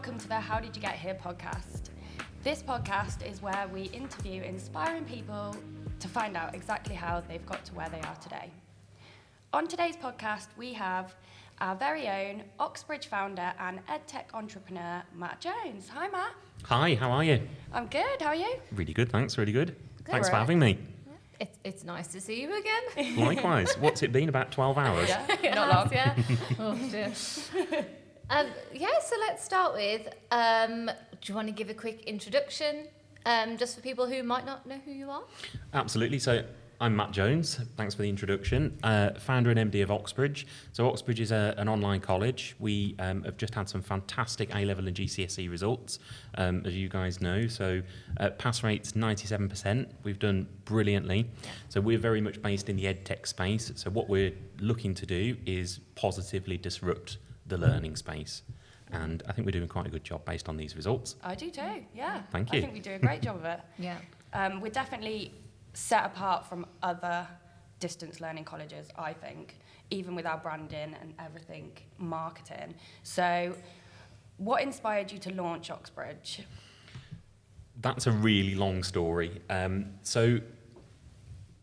welcome to the How Did You Get Here podcast. This podcast is where we interview inspiring people to find out exactly how they've got to where they are today. On today's podcast, we have our very own Oxbridge founder and EdTech entrepreneur, Matt Jones. Hi, Matt. Hi, how are you? I'm good. How are you? Really good, thanks, really good. Good. Thanks for having me. It's nice to see you again. Likewise. What's it been, about 12 hours? Yeah, not long. Yeah. Oh, dear. So let's start with, do you want to give a quick introduction, just for people who might not know who you are? Absolutely. So I'm Matt Jones. Thanks for the introduction. Founder and MD of Oxbridge. So Oxbridge is an online college. We have just had some fantastic A-level and GCSE results, as you guys know. So pass rate's 97%. We've done brilliantly. So we're very much based in the EdTech space. So what we're looking to do is positively disrupt the learning space. And I think we're doing quite a good job based on these results. I do too, yeah. Thank you. I think we do a great job of it. Yeah. We're definitely set apart from other distance learning colleges, I think, even with our branding and everything, marketing. So what inspired you to launch Oxbridge? That's a really long story. So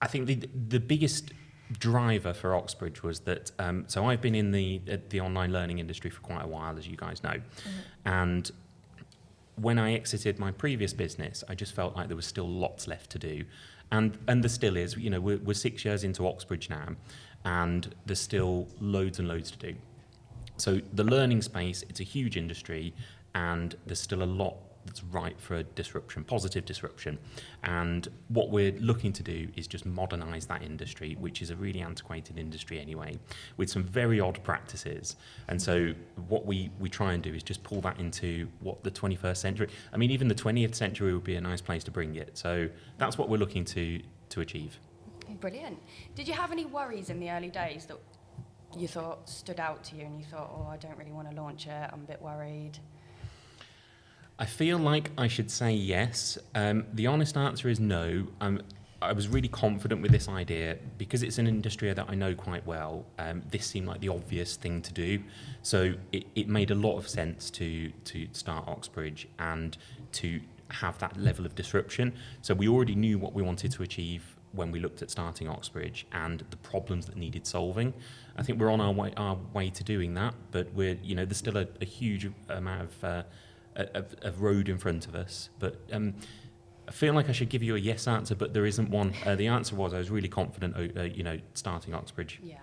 I think the biggest driver for Oxbridge was that, so I've been in the online learning industry for quite a while, as you guys know. And when I exited my previous business, I just felt like there was still lots left to do. And there still is. You know, we're 6 years into Oxbridge now, and there's still loads and loads to do. So the learning space, it's a huge industry, and there's still a lot that's ripe for disruption, positive disruption. And what we're looking to do is just modernise that industry, which is a really antiquated industry anyway, with some very odd practices. And so what we try and do is just pull that into what the 21st century, I mean, even the 20th century would be a nice place to bring it. So that's what we're looking to achieve. Brilliant. Did you have any worries in the early days that you thought stood out to you and you thought, oh, I don't really want to launch it, I'm a bit worried? I feel like I should say yes. The honest answer is no. I was really confident with this idea because it's an industry that I know quite well. This seemed like the obvious thing to do. So it made a lot of sense to start Oxbridge and to have that level of disruption. So we already knew what we wanted to achieve when we looked at starting Oxbridge and the problems that needed solving. I think we're on our way to doing that, but there's still a huge amount of road in front of us, but I feel like I should give you a yes answer, but there isn't one. The answer was I was really confident, starting Oxbridge. Yeah,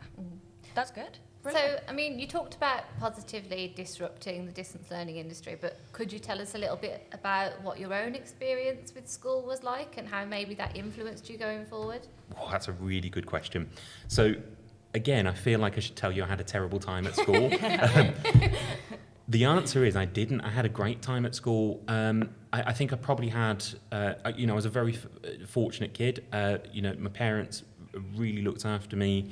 that's good. Brilliant. So, I mean, you talked about positively disrupting the distance learning industry, but could you tell us a little bit about what your own experience with school was like and how maybe that influenced you going forward? Oh, that's a really good question. So, again, I feel like I should tell you I had a terrible time at school. The answer is I didn't. I had a great time at school. I think I probably had, I was a very fortunate kid. My parents really looked after me.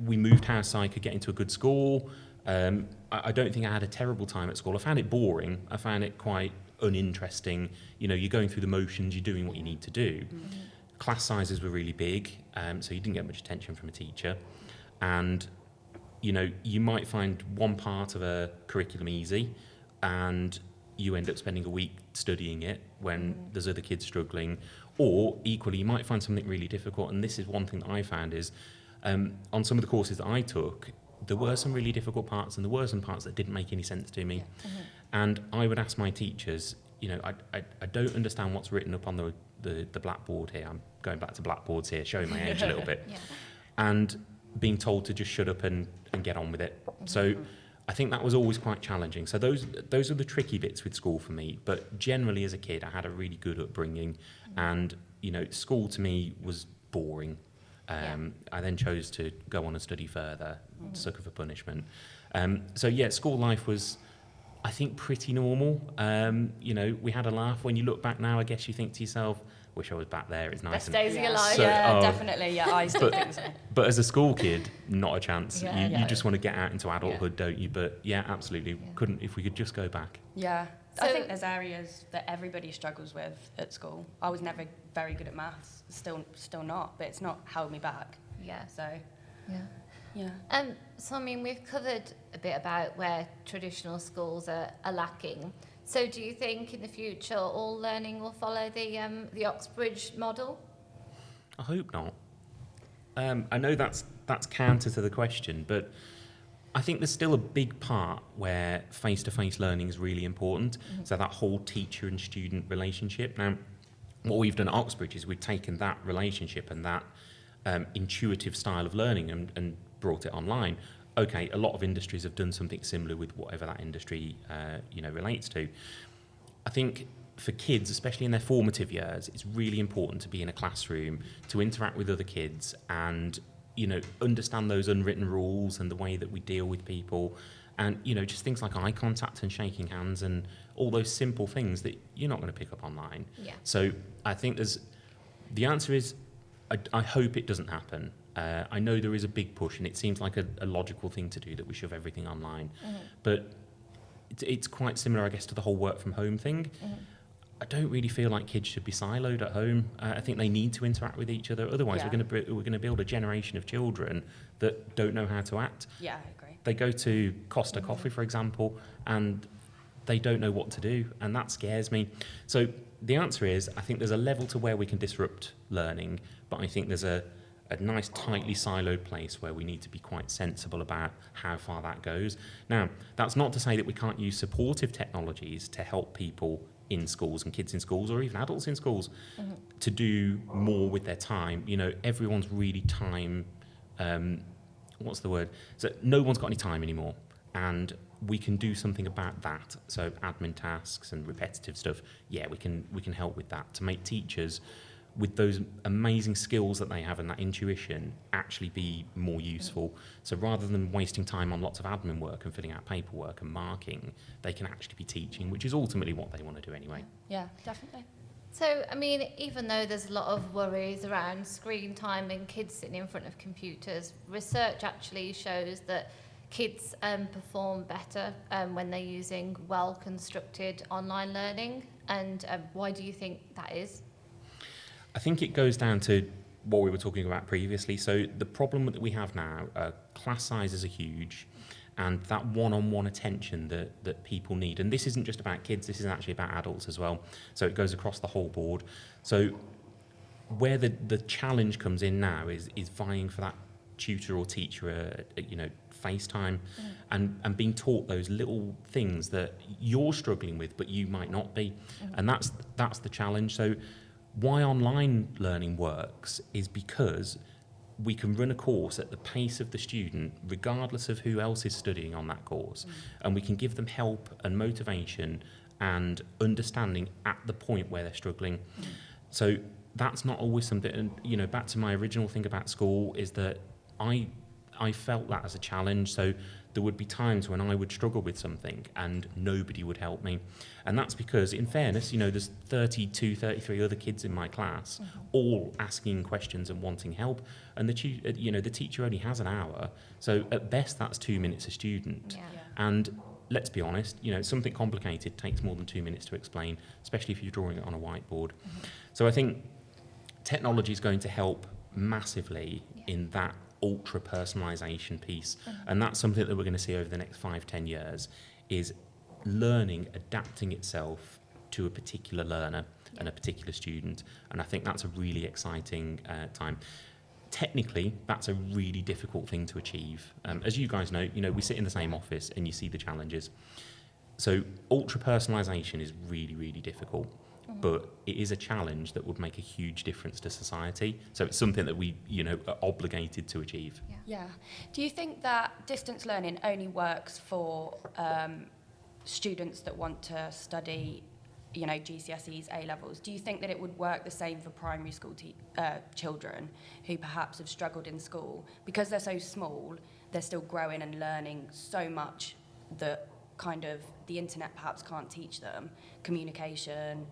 We moved house so I could get into a good school. I don't think I had a terrible time at school. I found it boring. I found it quite uninteresting. You're going through the motions, you're doing what you need to do. Mm-hmm. Class sizes were really big, so you didn't get much attention from a teacher. And you might find one part of a curriculum easy and you end up spending a week studying it when there's other kids struggling. Or equally, you might find something really difficult. And this is one thing that I found is on some of the courses that I took, there were some really difficult parts and there were some parts that didn't make any sense to me. Yeah. Mm-hmm. And I would ask my teachers, I don't understand what's written up on the blackboard here. I'm going back to blackboards here, showing my age a little bit. Yeah. And being told to just shut up and get on with it. So I think that was always quite challenging. So those are the tricky bits with school for me. But generally as a kid, I had a really good upbringing. And, school to me was boring. I then chose to go on and study further, sucker for punishment. School life was, I think, pretty normal. We had a laugh. When you look back now, I guess you think to yourself, wish I was back there. It's nice. Best days of your life. So, Definitely. Yeah, I still think so. But as a school kid, not a chance. Yeah, you just want to get out into adulthood, don't you? But yeah, absolutely. Yeah. Couldn't if we could just go back. Yeah. So, I think there's areas that everybody struggles with at school. I was never very good at maths. Still not. But it's not held me back. Yeah. So. Yeah. Yeah. So, I mean, we've covered a bit about where traditional schools are lacking. So do you think in the future all learning will follow the Oxbridge model? I hope not. I know that's counter to the question, but I think there's still a big part where face-to-face learning is really important. So that whole teacher and student relationship. Now, what we've done at Oxbridge is we've taken that relationship and that intuitive style of learning and brought it online. Okay, a lot of industries have done something similar with whatever that industry relates to. I think for kids, especially in their formative years, it's really important to be in a classroom, to interact with other kids and understand those unwritten rules and the way that we deal with people, and just things like eye contact and shaking hands and all those simple things that you're not going to pick up online. Yeah. So I think the answer is I hope it doesn't happen. I know there is a big push, and it seems like a logical thing to do, that we shove everything online. But it's quite similar, I guess, to the whole work from home thing. I don't really feel like kids should be siloed at home. I think they need to interact with each other. Otherwise, we're going to build a generation of children that don't know how to act. Yeah, I agree. They go to Costa Coffee, for example, and they don't know what to do, and that scares me. So the answer is, I think there's a level to where we can disrupt learning, but I think there's a nice, tightly siloed place where we need to be quite sensible about how far that goes. Now, that's not to say that we can't use supportive technologies to help people in schools and kids in schools, or even adults in schools, to do more with their time. Everyone's really time, what's the word? So no one's got any time anymore, and we can do something about that. So admin tasks and repetitive stuff, we can help with that to make teachers, with those amazing skills that they have and that intuition, actually be more useful. So rather than wasting time on lots of admin work and filling out paperwork and marking, they can actually be teaching, which is ultimately what they want to do anyway. Yeah, definitely. So, I mean, even though there's a lot of worries around screen time and kids sitting in front of computers, research actually shows that kids perform better when they're using well-constructed online learning. And why do you think that is? I think it goes down to what we were talking about previously. So the problem that we have now, class sizes are huge, and that one-on-one attention that people need. And this isn't just about kids, this is actually about adults as well. So it goes across the whole board. So where the challenge comes in now is vying for that tutor or teacher, FaceTime, and being taught those little things that you're struggling with, but you might not be. And that's the challenge. So why online learning works is because we can run a course at the pace of the student, regardless of who else is studying on that course, and we can give them help and motivation and understanding at the point where they're struggling. So that's not always something, and back to my original thing about school, is that I felt that as a challenge. So there would be times when I would struggle with something and nobody would help me. And that's because, in fairness, there's 32, 33 other kids in my class, all asking questions and wanting help. And the teacher only has an hour. So at best, that's 2 minutes a student. Yeah. And let's be honest, something complicated takes more than 2 minutes to explain, especially if you're drawing it on a whiteboard. So I think technology is going to help massively in that ultra personalization piece, and that's something that we're going to see over the next 5-10 years, is learning adapting itself to a particular learner and a particular student. And I think that's a really exciting time. Technically, that's a really difficult thing to achieve. As you guys know, we sit in the same office and you see the challenges. So ultra personalization is really, really difficult. But it is a challenge that would make a huge difference to society. So it's something that we, are obligated to achieve. Yeah. Do you think that distance learning only works for students that want to study, GCSEs, A-levels? Do you think that it would work the same for primary school children who perhaps have struggled in school? Because they're so small, they're still growing and learning so much that kind of the internet perhaps can't teach them. Communication,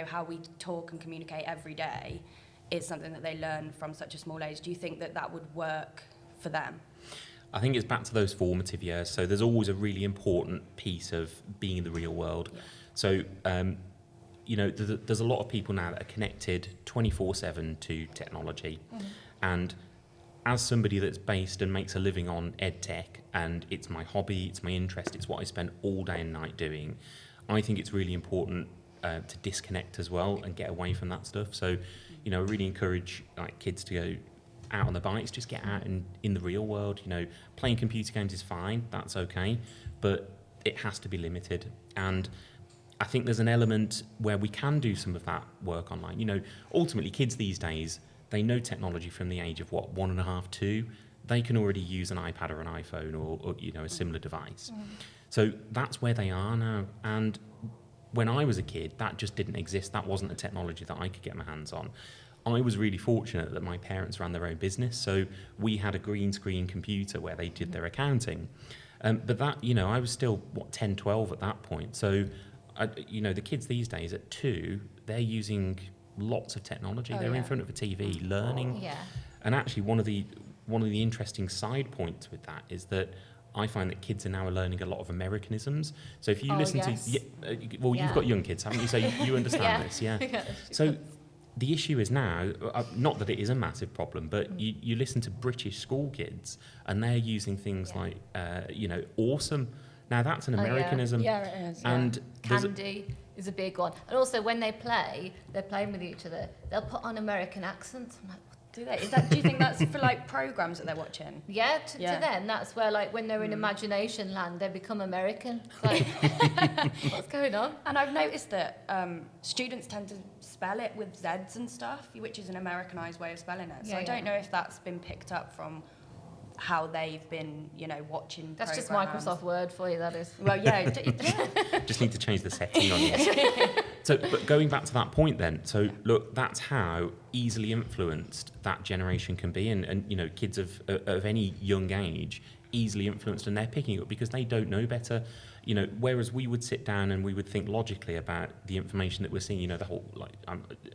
how we talk and communicate every day is something that they learn from such a small age. Do you think that would work for them? I think it's back to those formative years. So there's always a really important piece of being in the real world. Yeah. So, there's a lot of people now that are connected 24/7 to technology. And as somebody that's based and makes a living on EdTech, and it's my hobby, it's my interest, it's what I spend all day and night doing, I think it's really important to disconnect as well and get away from that stuff. So, you know, I really encourage like kids to go out on the bikes, just get out in the real world. You know, playing computer games is fine, that's okay, but it has to be limited. And I think there's an element where we can do some of that work online. You know, ultimately kids these days, they know technology from the age of 1.5, 2. They can already use an iPad or an iPhone or you know, a similar device. So that's where they are now. And when I was a kid, that just didn't exist. That wasn't a technology that I could get my hands on. I was really fortunate that my parents ran their own business, so we had a green screen computer where they did their accounting. But that, you know, I was still, 10, 12 at that point. So, you know, the kids these days at 2, they're using lots of technology. They're in front of a TV learning. Yeah. And actually one of the interesting side points with that is that I find that kids are now learning a lot of Americanisms. So if you listen to, you've got young kids, haven't you? So you understand this, So the issue is now, not that it is a massive problem, but you listen to British school kids and they're using things like, you know, awesome. Now that's an Americanism. Yeah, it is. And Candy is a big one. And also when they're playing with each other, they'll put on American accents. I'm like, Do they? Do you think that's for like programs that they're watching? yeah, to them, that's where like when they're in imagination land, they become American. Like, what's going on? And I've noticed that students tend to spell it with Zs and stuff, which is an Americanized way of spelling it. So I don't know if that's been picked up from how they've been, you know, watching That's programs. just Microsoft Word for you, that is. Well, yeah. just need to change the setting on it. So, but going back to that point then, so look, that's how easily influenced that generation can be, and you know, kids of any young age easily influenced, and they're picking up because they don't know better. You know, whereas we would sit down and we would think logically about the information that we're seeing, you know, the whole, like,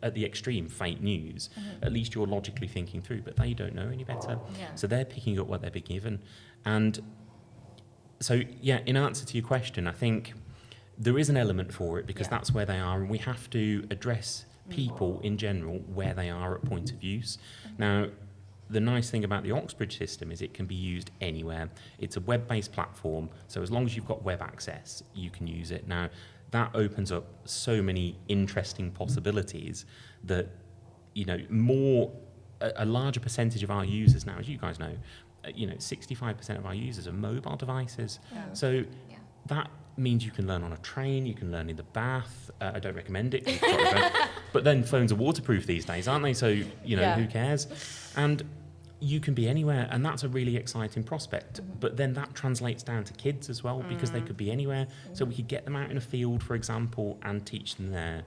at the extreme, fake news, at least you're logically thinking through, but they don't know any better. Yeah. So they're picking up what they're being given. And so, yeah, in answer to your question, I think there is an element for it because that's where they are, and we have to address people in general where they are at point of use. Now, the nice thing about the Oxbridge system is it can be used anywhere. It's a web-based platform, so as long as you've got web access, you can use it. Now, that opens up so many interesting possibilities that, you know, a larger percentage of our users now, as you guys know, you know, 65% of our users are mobile devices. Yeah. So that means you can learn on a train, you can learn in the bath. I don't recommend it, but then phones are waterproof these days, aren't they? So, you know, who cares? And you can be anywhere, and that's a really exciting prospect. But then that translates down to kids as well, because they could be anywhere. So we could get them out in a field, for example, and teach them there.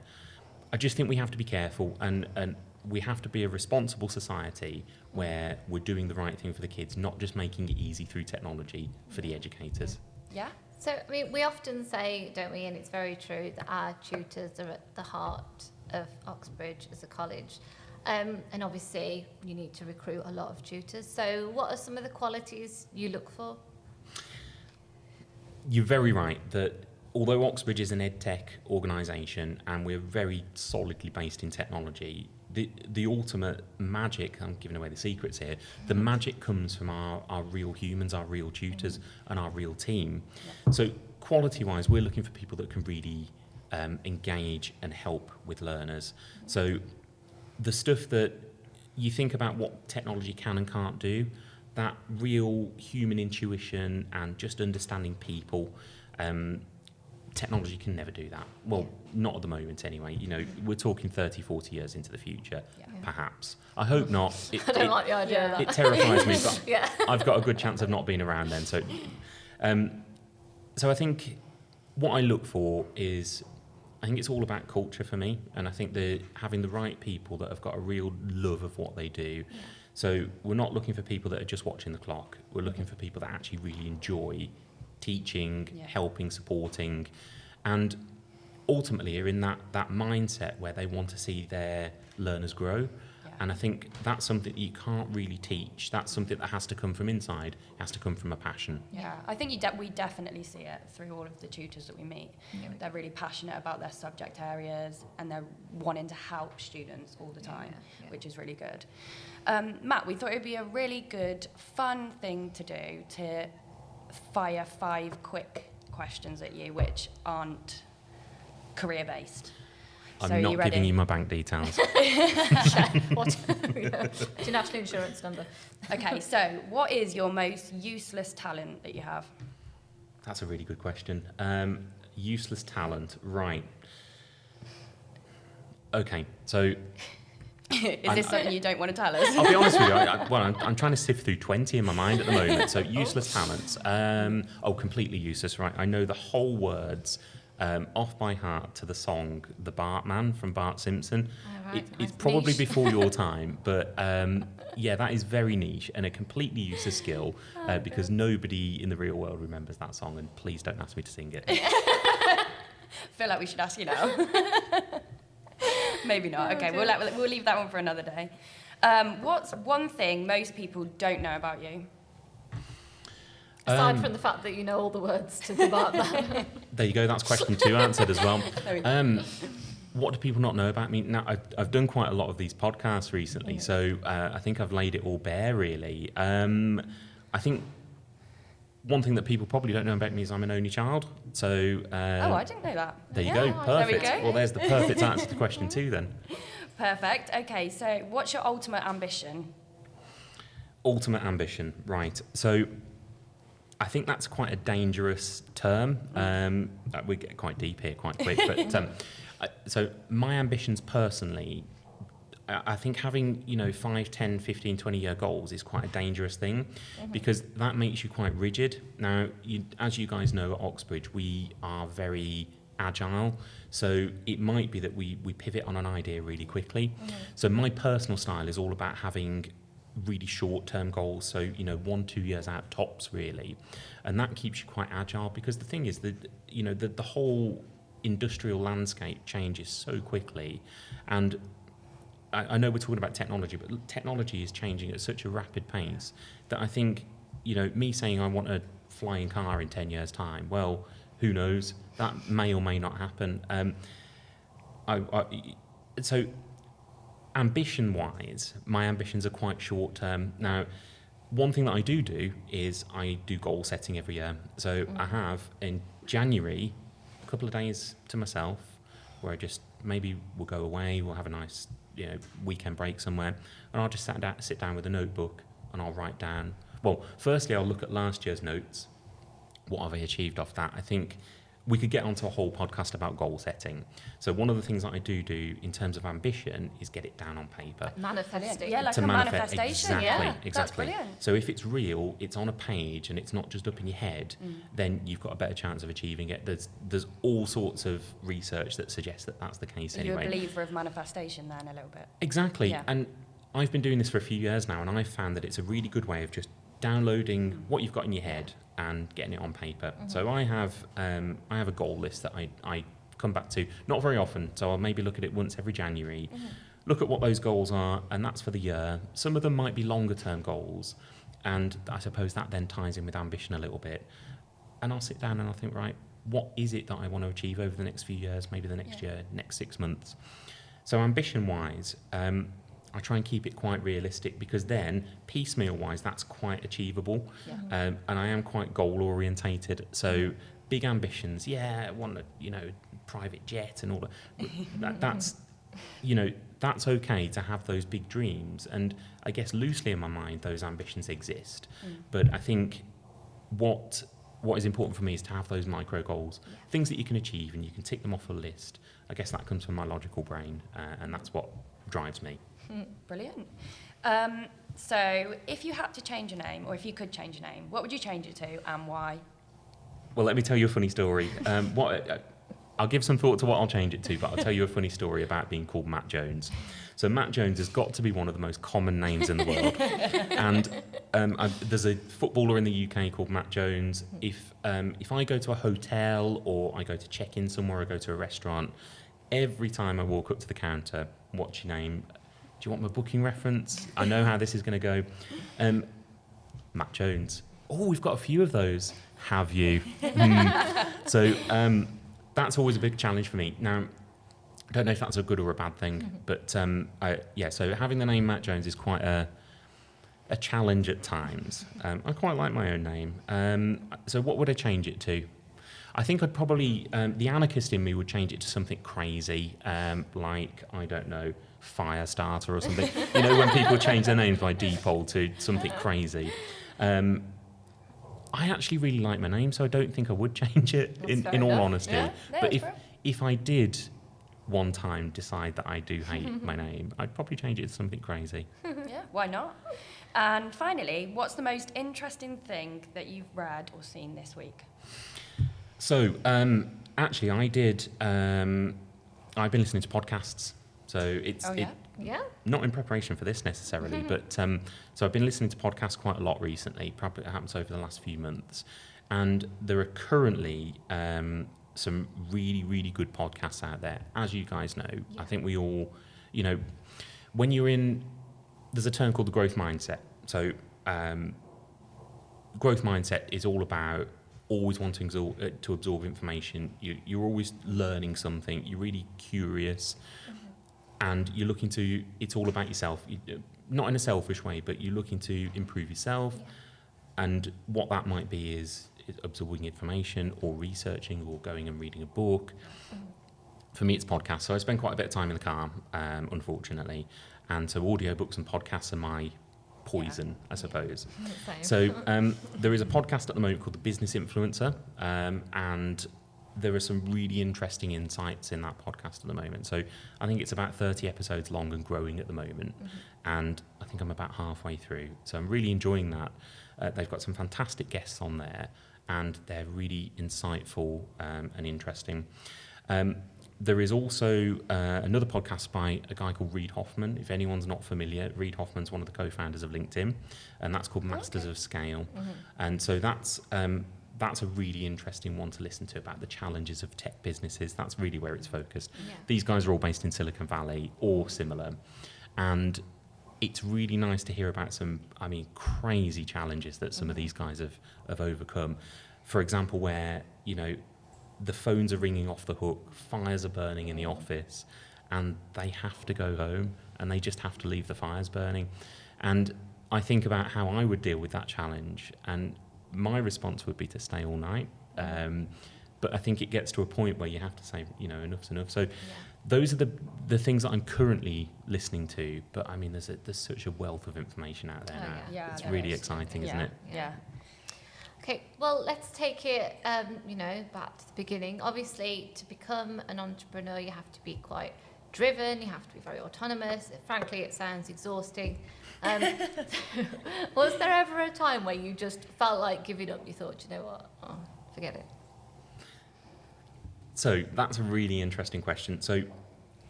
I just think we have to be careful, and we have to be a responsible society where we're doing the right thing for the kids, not just making it easy through technology for the educators. Yeah. So, I mean, we often say, don't we, and it's very true, that our tutors are at the heart of Oxbridge as a college. And obviously, you need to recruit a lot of tutors. So what are some of the qualities you look for? You're very right that although Oxbridge is an EdTech organisation and we're very solidly based in technology, the ultimate magic, I'm giving away the secrets here, the magic comes from our real humans, our real tutors and our real team. So quality-wise, we're looking for people that can really engage and help with learners. So the stuff that you think about what technology can and can't do, that real human intuition and just understanding people, technology can never do that. Well, not at the moment anyway. You know, we're talking 30, 40 years into the future, perhaps. I hope not. I don't like the idea of that. It terrifies me, but I've got a good chance of not being around then. So, so I think what I look for is, I think it's all about culture for me, and I think having the right people that have got a real love of what they do. So we're not looking for people that are just watching the clock. We're looking for people that actually really enjoy teaching, helping, supporting, and ultimately are in that mindset where they want to see their learners grow. And I think that's something that you can't really teach. That's something that has to come from inside. It has to come from a passion. Yeah, I think we definitely see it through all of the tutors that we meet. They're really passionate about their subject areas and they're wanting to help students all the time, which is really good. Matt, we thought it would be a really good, fun thing to do to fire 5 quick questions at you, which aren't career-based. I'm not giving you my bank details. What's your national insurance number? Okay, so what is your most useless talent that you have? That's a really good question. Useless talent, right. Okay, so... Is this something you don't want to tell us? I'll be honest with you, I'm trying to sift through 20 in my mind at the moment, so useless talents. Completely useless, right. I know the whole words off by heart to the song The Bartman from Bart Simpson. It's probably niche. before your time, but that is very niche and a completely useless skill because nobody in the real world remembers that song, and please don't ask me to sing it. I feel like we should ask you now. Maybe not. Okay, we'll leave that one for another day. What's one thing most people don't know about you? Aside from the fact that you know all the words to the Bartman. There you go, that's question 2 answered as well. There we go. What do people not know about me? Now, I've done quite a lot of these podcasts recently, so I think I've laid it all bare, really. I think one thing that people probably don't know about me is I'm an only child. So I didn't know that. There you go, perfect. There we go. Well, there's the perfect answer to question 2 then. Perfect. Okay, so what's your ultimate ambition? Ultimate ambition, right. So I think that's quite a dangerous term. We get quite deep here quite quick. But so my ambitions personally, I think having 5, 10, 15, 20-year goals is quite a dangerous thing because that makes you quite rigid. Now, as you guys know at Oxbridge, we are very agile, so it might be that we pivot on an idea really quickly. So my personal style is all about having really short-term goals, so 1-2 years out tops really, and that keeps you quite agile because the thing is that the whole industrial landscape changes so quickly, and I know we're talking about technology, but technology is changing at such a rapid pace that I think me saying I want a flying car in 10 years time, well, who knows, that may or may not happen. So ambition-wise, my ambitions are quite short-term. Now, one thing that I do is I do goal setting every year. So I have, in January, a couple of days to myself where I just maybe we'll go away, we'll have a nice weekend break somewhere, and I'll just sit down with a notebook and I'll write down, well, firstly, I'll look at last year's notes. What have I achieved off that? I think we could get onto a whole podcast about goal setting. So one of the things that I do in terms of ambition is get it down on paper. Manifesting. Yeah, like to a manifest, manifestation. exactly. That's brilliant. So if it's real, it's on a page and it's not just up in your head, then you've got a better chance of achieving it. There's all sorts of research that suggests that that's the case anyway. You're a believer of manifestation then a little bit. Exactly. Yeah. And I've been doing this for a few years now, and I've found that it's a really good way of just downloading what you've got in your head and getting it on paper. So I have a goal list that I come back to, not very often, so I'll maybe look at it once every January, look at what those goals are, and that's for the year. Some of them might be longer term goals, and I suppose that then ties in with ambition a little bit. And I'll sit down and I'll think, right, what is it that I want to achieve over the next few years, maybe the next year, next 6 months? So ambition-wise, I try and keep it quite realistic because then, piecemeal-wise, that's quite achievable. And I am quite goal-orientated. So big ambitions, I want a private jet and all that. That's okay to have those big dreams. And I guess loosely in my mind, those ambitions exist. But I think what is important for me is to have those micro goals, things that you can achieve and you can tick them off a list. I guess that comes from my logical brain, and that's what drives me. Brilliant. So if you had to change your name, or if you could change your name, what would you change it to and why? Well, let me tell you a funny story. I'll give some thought to what I'll change it to, but I'll tell you a funny story about being called Matt Jones. So Matt Jones has got to be one of the most common names in the world. And there's a footballer in the UK called Matt Jones. If I go to a hotel or I go to check in somewhere or go to a restaurant, every time I walk up to the counter, what's your name? you want my booking reference? I know how this is going to go. Matt Jones. Oh, we've got a few of those. Have you? So that's always a big challenge for me. Now, I don't know if that's a good or a bad thing, but so having the name Matt Jones is quite a challenge at times. I quite like my own name. So what would I change it to? I think I'd probably, the anarchist in me would change it to something crazy, like, I don't know, Firestarter or something. You know, when people change their names by default to something crazy. I actually really like my name, so I don't think I would change it, in all honesty. Yeah, but if I did one time decide that I do hate my name, I'd probably change it to something crazy. Yeah, why not? And finally, what's the most interesting thing that you've read or seen this week? So, actually, I've been listening to podcasts. So it's not in preparation for this necessarily, but so I've been listening to podcasts quite a lot recently. Probably it happens over the last few months, and there are currently some really, really good podcasts out there. As you guys know, I think we all, when there's a term called the growth mindset. So, growth mindset is all about always wanting to absorb information. You're always learning something. You're really curious, and you're looking to. It's all about yourself. Not in a selfish way, but you're looking to improve yourself. And what that might be is absorbing information, or researching, or going and reading a book. For me, it's podcasts. So I spend quite a bit of time in the car, unfortunately, and so audiobooks and podcasts are my poison, I suppose. So there is a podcast at the moment called The Business Influencer, and there are some really interesting insights in that podcast at the moment. So I think it's about 30 episodes long and growing at the moment, and I think I'm about halfway through. So I'm really enjoying that. They've got some fantastic guests on there, and they're really insightful and interesting. There is also another podcast by a guy called Reid Hoffman. If anyone's not familiar, Reid Hoffman's one of the co-founders of LinkedIn, and that's called Masters of Scale. And so that's a really interesting one to listen to, about the challenges of tech businesses. That's really where it's focused. These guys are all based in Silicon Valley or similar, and it's really nice to hear about some, crazy challenges that some of these guys have overcome. For example, where, the phones are ringing off the hook, fires are burning in the office, and they have to go home, and they just have to leave the fires burning. And I think about how I would deal with that challenge, and my response would be to stay all night. But I think it gets to a point where you have to say, enough's enough. So those are the things that I'm currently listening to. But there's such a wealth of information out there now. Yeah, it's really exciting, isn't it? Yeah. Okay, well, let's take it, back to the beginning. Obviously, to become an entrepreneur, you have to be quite driven, you have to be very autonomous. Frankly, it sounds exhausting. Was there ever a time where you just felt like giving up? You thought, you know what, forget it? So that's a really interesting question. So,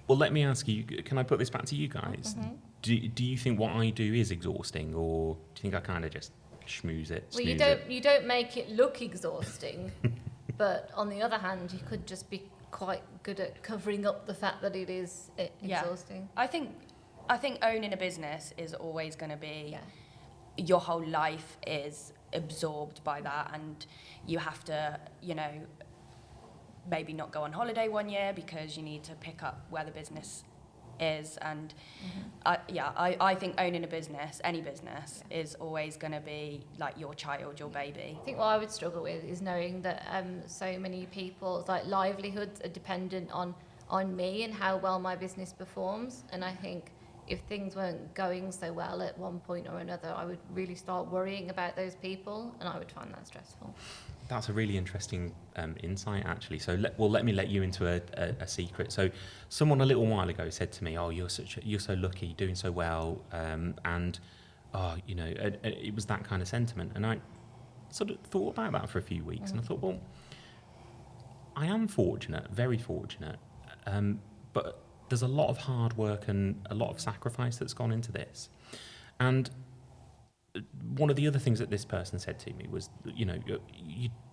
well, let me ask you, can I put this back to you guys? Do you think what I do is exhausting, or do you think I kind of just schmooze it? Well, you don't make it look exhausting, but on the other hand, you could just be quite good at covering up the fact that it is exhausting. I think owning a business is always going to be, your whole life is absorbed by that, and you have to, maybe not go on holiday one year because you need to pick up where the business is. And I think owning a business, any business, is always going to be like your child, your baby. I think what I would struggle with is knowing that so many people's livelihoods are dependent on me and how well my business performs. And I think if things weren't going so well at one point or another, I would really start worrying about those people, and I would find that stressful. That's a really interesting insight, actually. So let me let you into a secret. So someone a little while ago said to me, "Oh, you're so lucky, doing so well," and it was that kind of sentiment. And I sort of thought about that for a few weeks, and I thought, well, I am fortunate, very fortunate, but there's a lot of hard work and a lot of sacrifice that's gone into this. And one of the other things that this person said to me was, you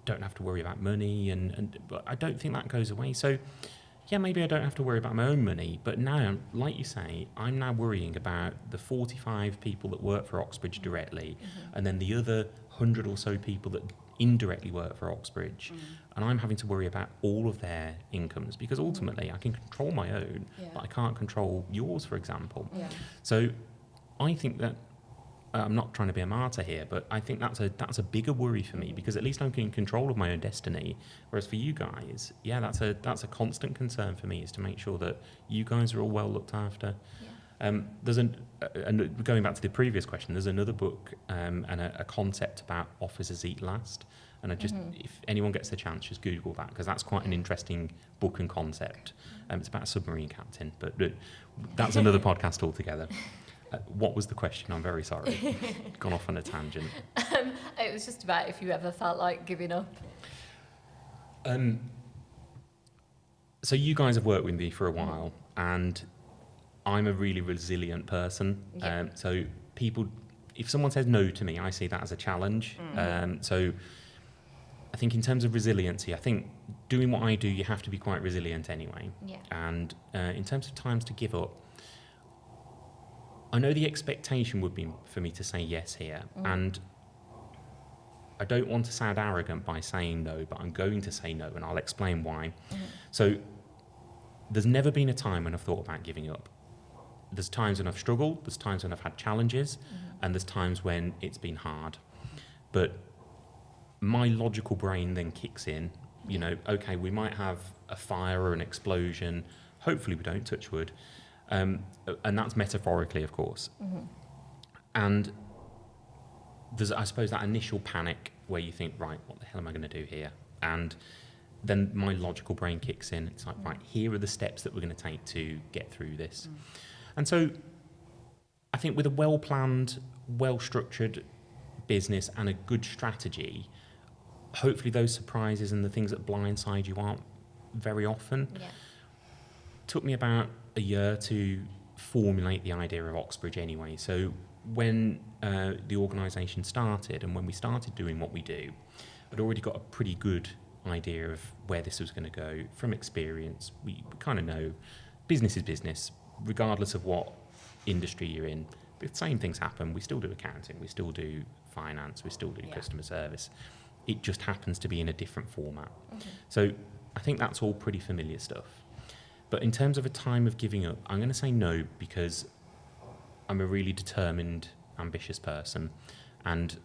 don't have to worry about money, but I don't think that goes away. So yeah, maybe I don't have to worry about my own money, but now, like you say, I'm now worrying about the 45 people that work for Oxbridge directly, and then the other 100 or so people that indirectly work for Oxbridge, and I'm having to worry about all of their incomes, because ultimately I can control my own, but I can't control yours, for example. So I think that, I'm not trying to be a martyr here, but I think that's a bigger worry for me, because at least I'm in control of my own destiny. Whereas for you guys, yeah, that's a constant concern for me, is to make sure that you guys are all well looked after. There's and going back to the previous question, there's another book and a concept about officers eat last. And I just, if anyone gets the chance, just Google that, because that's quite an interesting book and concept. It's about a submarine captain, but that's another podcast altogether. What was the question? I'm very sorry. Gone off on a tangent. It was just about if you ever felt like giving up. So you guys have worked with me for a while, and I'm a really resilient person. So people, if someone says no to me, I see that as a challenge. So I think in terms of resiliency, I think doing what I do, you have to be quite resilient anyway. And in terms of times to give up, I know the expectation would be for me to say yes here, and I don't want to sound arrogant by saying no, but I'm going to say no, and I'll explain why. So there's never been a time when I've thought about giving up. There's times when I've struggled, there's times when I've had challenges, and there's times when it's been hard. But my logical brain then kicks in, you know, okay, we might have a fire or an explosion, hopefully we don't, touch wood, and that's metaphorically, of course. And there's, I suppose, that initial panic where you think, right, what the hell am I going to do here? And then my logical brain kicks in. It's like, right, here are the steps that we're going to take to get through this. And so I think with a well-planned, well-structured business and a good strategy, hopefully those surprises and the things that blindside you aren't very often. Took me about a year to formulate the idea of Oxbridge anyway. So when the organisation started and when we started doing what we do, I'd already got a pretty good idea of where this was going to go from experience. We kind of know business is business, regardless of what industry you're in. The same things happen. We still do accounting, we still do finance, we still do customer service. It just happens to be in a different format. So I think that's all pretty familiar stuff. But in terms of a time of giving up, I'm going to say no, because I'm a really determined, ambitious person, and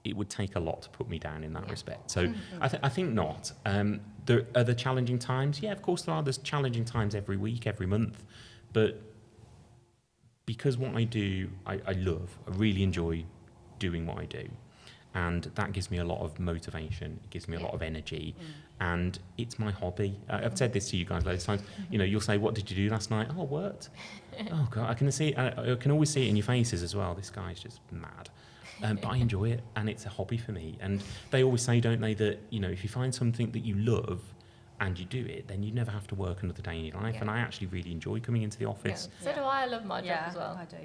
it would take a lot to put me down in that respect. So I think not. There are the challenging times. Yeah, of course there are. There's challenging times every week, every month. But because what I do, I love. I really enjoy doing what I do. And that gives me a lot of motivation. It gives me a lot of energy. And it's my hobby. I've said this to you guys loads of times. You know, you'll say, what did you do last night? Oh, I worked. Oh, God, I can see. I can always see it in your faces as well. This guy's just mad. But I enjoy it, and it's a hobby for me. And they always say, don't they, that, you know, if you find something that you love and you do it, then you never have to work another day in your life. And I actually really enjoy coming into the office. So do I. I love my job as well. I do,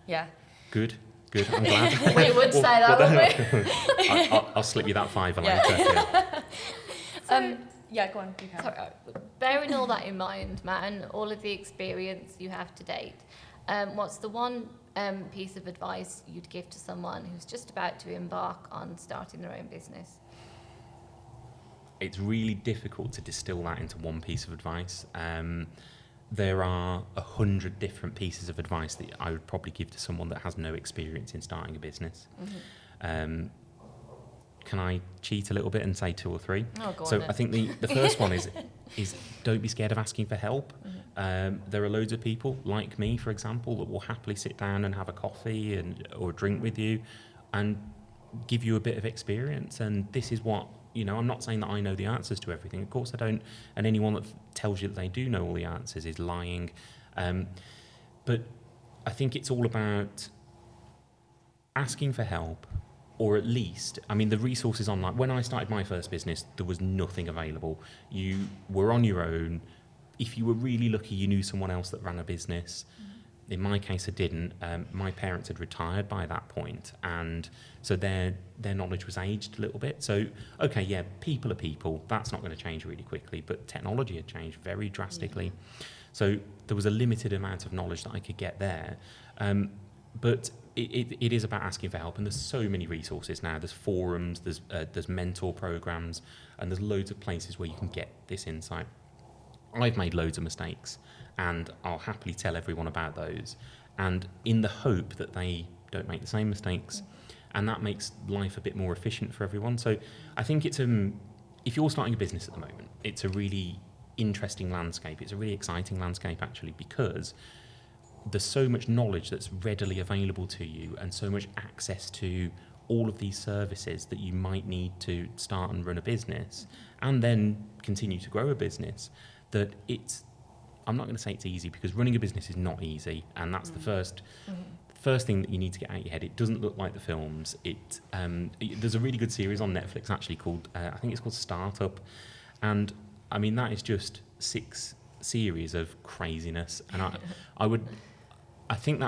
yeah. Good, I'm glad. We would say that, wouldn't we? I'll slip you that $5 later. Yeah, go on. You can. Sorry, bearing all that in mind, Matt, and all of the experience you have to date, what's the one piece of advice you'd give to someone who's just about to embark on starting their own business? It's really difficult to distill that into one piece of advice. There are 100 different pieces of advice that I would probably give to someone that has no experience in starting a business. Can I cheat a little bit and say 2 or 3? Oh, go on so then. I think the first one is don't be scared of asking for help. There are loads of people like me, for example, that will happily sit down and have a coffee or a drink with you and give you a bit of experience. And this is what, you know, I'm not saying that I know the answers to everything. Of course I don't. And anyone that tells you that they do know all the answers is lying. But I think it's all about asking for help, or at least, I mean, the resources online. When I started my first business, there was nothing available. You were on your own. If you were really lucky, you knew someone else that ran a business. In my case, I didn't. My parents had retired by that point, and so their knowledge was aged a little bit. So, okay, yeah, people are people. That's not going to change really quickly, but technology had changed very drastically. Yeah. So there was a limited amount of knowledge that I could get there. But it is about asking for help, and there's so many resources now. There's forums, there's mentor programs, and there's loads of places where you can get this insight. I've made loads of mistakes, and I'll happily tell everyone about those, and in the hope that they don't make the same mistakes, and that makes life a bit more efficient for everyone. So I think it's if you're starting a business at the moment, it's a really interesting landscape. It's a really exciting landscape, actually, because there's so much knowledge that's readily available to you, and so much access to all of these services that you might need to start and run a business, and then continue to grow a business, that I'm not going to say it's easy, because running a business is not easy, and that's the first thing that you need to get out of your head. It doesn't look like the films. There's a really good series on Netflix actually called, I think it's called Startup, and I mean that is just 6 series of craziness, and I think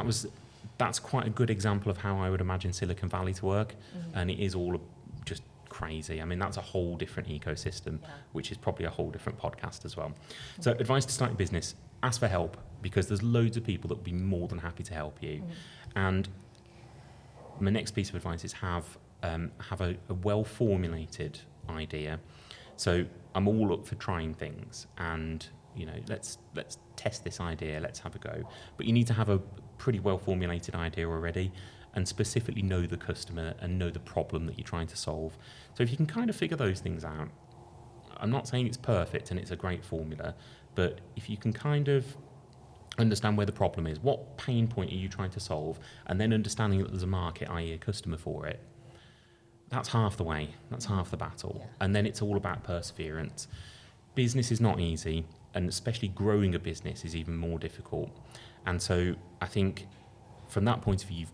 that's quite a good example of how I would imagine Silicon Valley to work, and it is all just crazy. I mean, that's a whole different ecosystem, which is probably a whole different podcast as well. So advice to start a business: ask for help, because there's loads of people that will be more than happy to help you. And my next piece of advice is have a well-formulated idea. So I'm all up for trying things, and let's test this idea, let's have a go. But you need to have a pretty well-formulated idea already, and specifically know the customer and know the problem that you're trying to solve. So if you can kind of figure those things out, I'm not saying it's perfect and it's a great formula, but if you can kind of understand where the problem is, what pain point are you trying to solve, and then understanding that there's a market, i.e. a customer for it, that's half the way, that's half the battle. Yeah. And then it's all about perseverance. Business is not easy, and especially growing a business is even more difficult. And so I think from that point of view,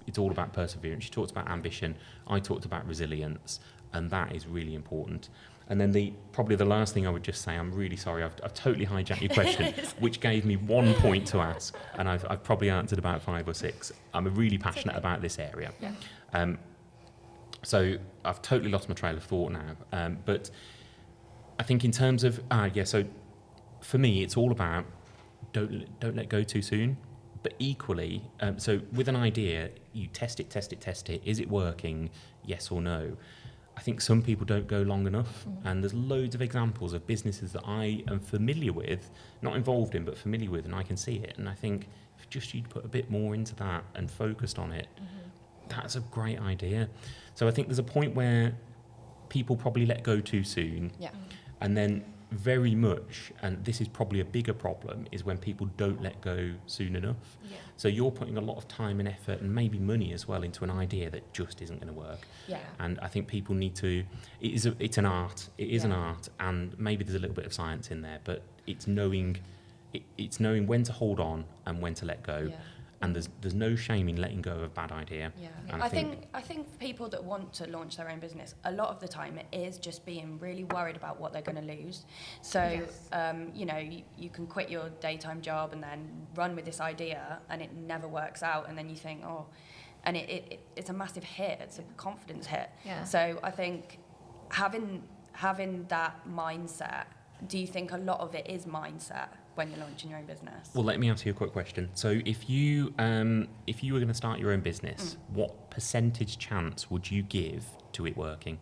it's all about perseverance. You talked about ambition, I talked about resilience, and that is really important. And then probably the last thing I would just say, I'm really sorry, I've totally hijacked your question, which gave me 1 point to ask, and I've probably answered about 5 or 6. I'm really passionate about this area. Yeah. So I've totally lost my trail of thought now. But I think in terms of, so for me, it's all about don't let go too soon. But equally, so with an idea, you test it. Is it working? Yes or no? I think some people don't go long enough, and there's loads of examples of businesses that I am familiar with, not involved in, but familiar with, and I can see it. And I think if just you'd put a bit more into that and focused on it, that's a great idea. So I think there's a point where people probably let go too soon, and then very much, and this is probably a bigger problem, is when people don't let go soon enough. Yeah. So you're putting a lot of time and effort and maybe money as well into an idea that just isn't going to work. Yeah. And I think people need to, it's an art, it is an art, and maybe there's a little bit of science in there, but it's knowing when to hold on and when to let go. Yeah. And there's no shame in letting go of a bad idea. Yeah. And I think people that want to launch their own business, a lot of the time it is just being really worried about what they're going to lose. So, you can quit your daytime job and then run with this idea, and it never works out, and then you think, and it's a massive hit. It's a confidence hit. Yeah. So I think having that mindset, do you think a lot of it is mindset when you're launching your own business? Well, let me ask you a quick question. So if you were going to start your own business, what percentage chance would you give to it working?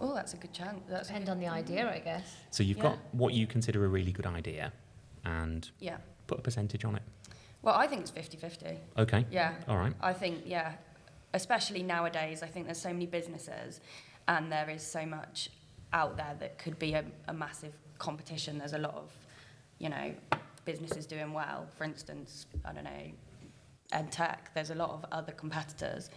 Oh, that's a good chance. Depend on the idea, I guess. So you've got what you consider a really good idea, and put a percentage on it. Well, I think it's 50-50. Okay. Yeah. All right. I think, especially nowadays, I think there's so many businesses, and there is so much out there that could be a massive competition. There's a lot of businesses doing well. For instance, I don't know, EdTech, there's a lot of other competitors.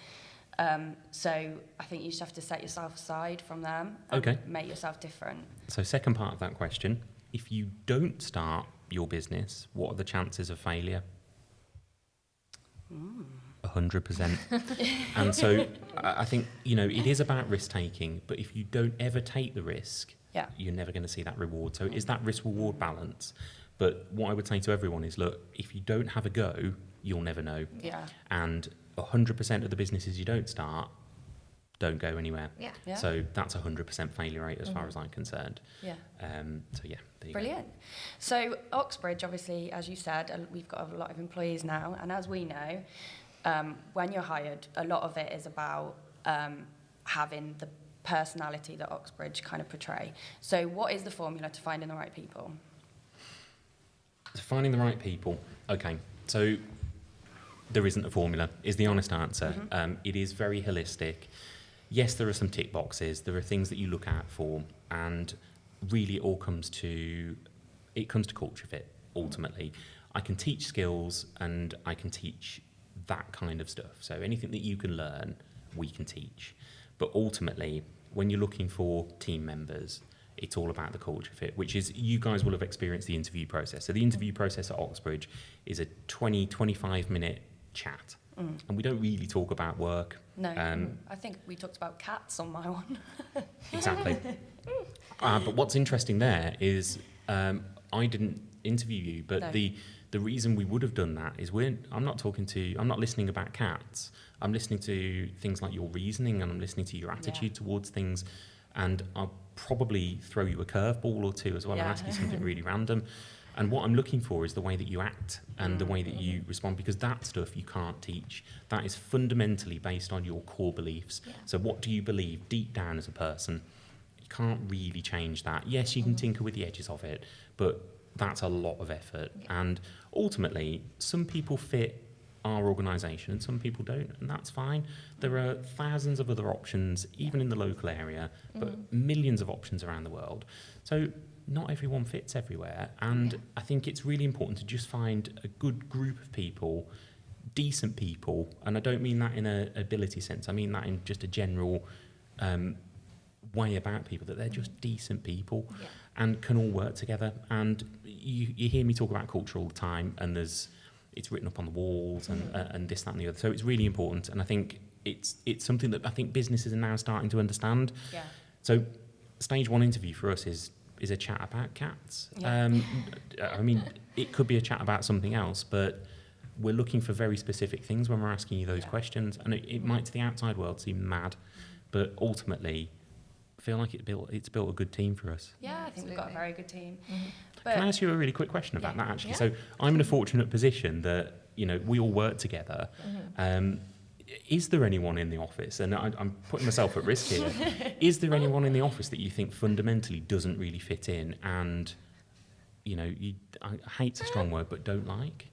So I think you just have to set yourself aside from them and make yourself different. So second part of that question, if you don't start your business, what are the chances of failure? 100%. And so I think, it is about risk-taking, but if you don't ever take the risk, you're never going to see that reward. So it is that risk-reward balance. But what I would say to everyone is, look, if you don't have a go, you'll never know. Yeah. And 100% of the businesses you don't start don't go anywhere. Yeah. Yeah. So that's 100% failure rate as far as I'm concerned. Yeah. So yeah, there you Brilliant. So Oxbridge, obviously, as you said, we've got a lot of employees now, and as we know, when you're hired, a lot of it is about having the personality that Oxbridge kind of portray. So what is the formula to finding the right people? Finding the right people. Okay, so there isn't a formula, is the honest answer. It is very holistic. Yes, there are some tick boxes. There are things that you look out for, and really it all comes to culture fit, ultimately. I can teach skills and I can teach that kind of stuff. So anything that you can learn, we can teach. But ultimately, when you're looking for team members, it's all about the culture fit, which is, you guys will have experienced the interview process. So the interview process at Oxbridge is a 25 minute chat. And we don't really talk about work. No, I think we talked about cats on my one. Exactly. But what's interesting there is, I didn't interview you, but No. the reason we would have done that is I'm not listening about cats. I'm listening to things like your reasoning, and I'm listening to your attitude towards things, and I'll probably throw you a curveball or two as well and ask you something really random. And what I'm looking for is the way that you act and the way that you respond, because that stuff you can't teach. That is fundamentally based on your core beliefs. Yeah. So what do you believe deep down as a person? You can't really change that. Yes, you can tinker with the edges of it, but that's a lot of effort. Yeah. And ultimately, some people fit our organisation and some people don't, and that's fine. There are thousands of other options, even in the local area, but millions of options around the world. So not everyone fits everywhere, and I think it's really important to just find a good group of people, decent people, and I don't mean that in an ability sense, I mean that in just a general way about people, that they're just decent people and can all work together. And you hear me talk about culture all the time, and it's written up on the walls and this, that and the other. So it's really important, and I think it's something that I think businesses are now starting to understand. Yeah. So stage one interview for us is a chat about cats. Yeah. I mean, it could be a chat about something else, but we're looking for very specific things when we're asking you those questions. And it might to the outside world seem mad, but ultimately, I feel like it's built a good team for us. Yeah, I think we've got a very good team. Can I ask you a really quick question about that, actually? Yeah. So I'm in a fortunate position that, we all work together. Is there anyone in the office, and I'm putting myself at risk here, is there anyone in the office that you think fundamentally doesn't really fit in and, I hate's a strong word, but don't like?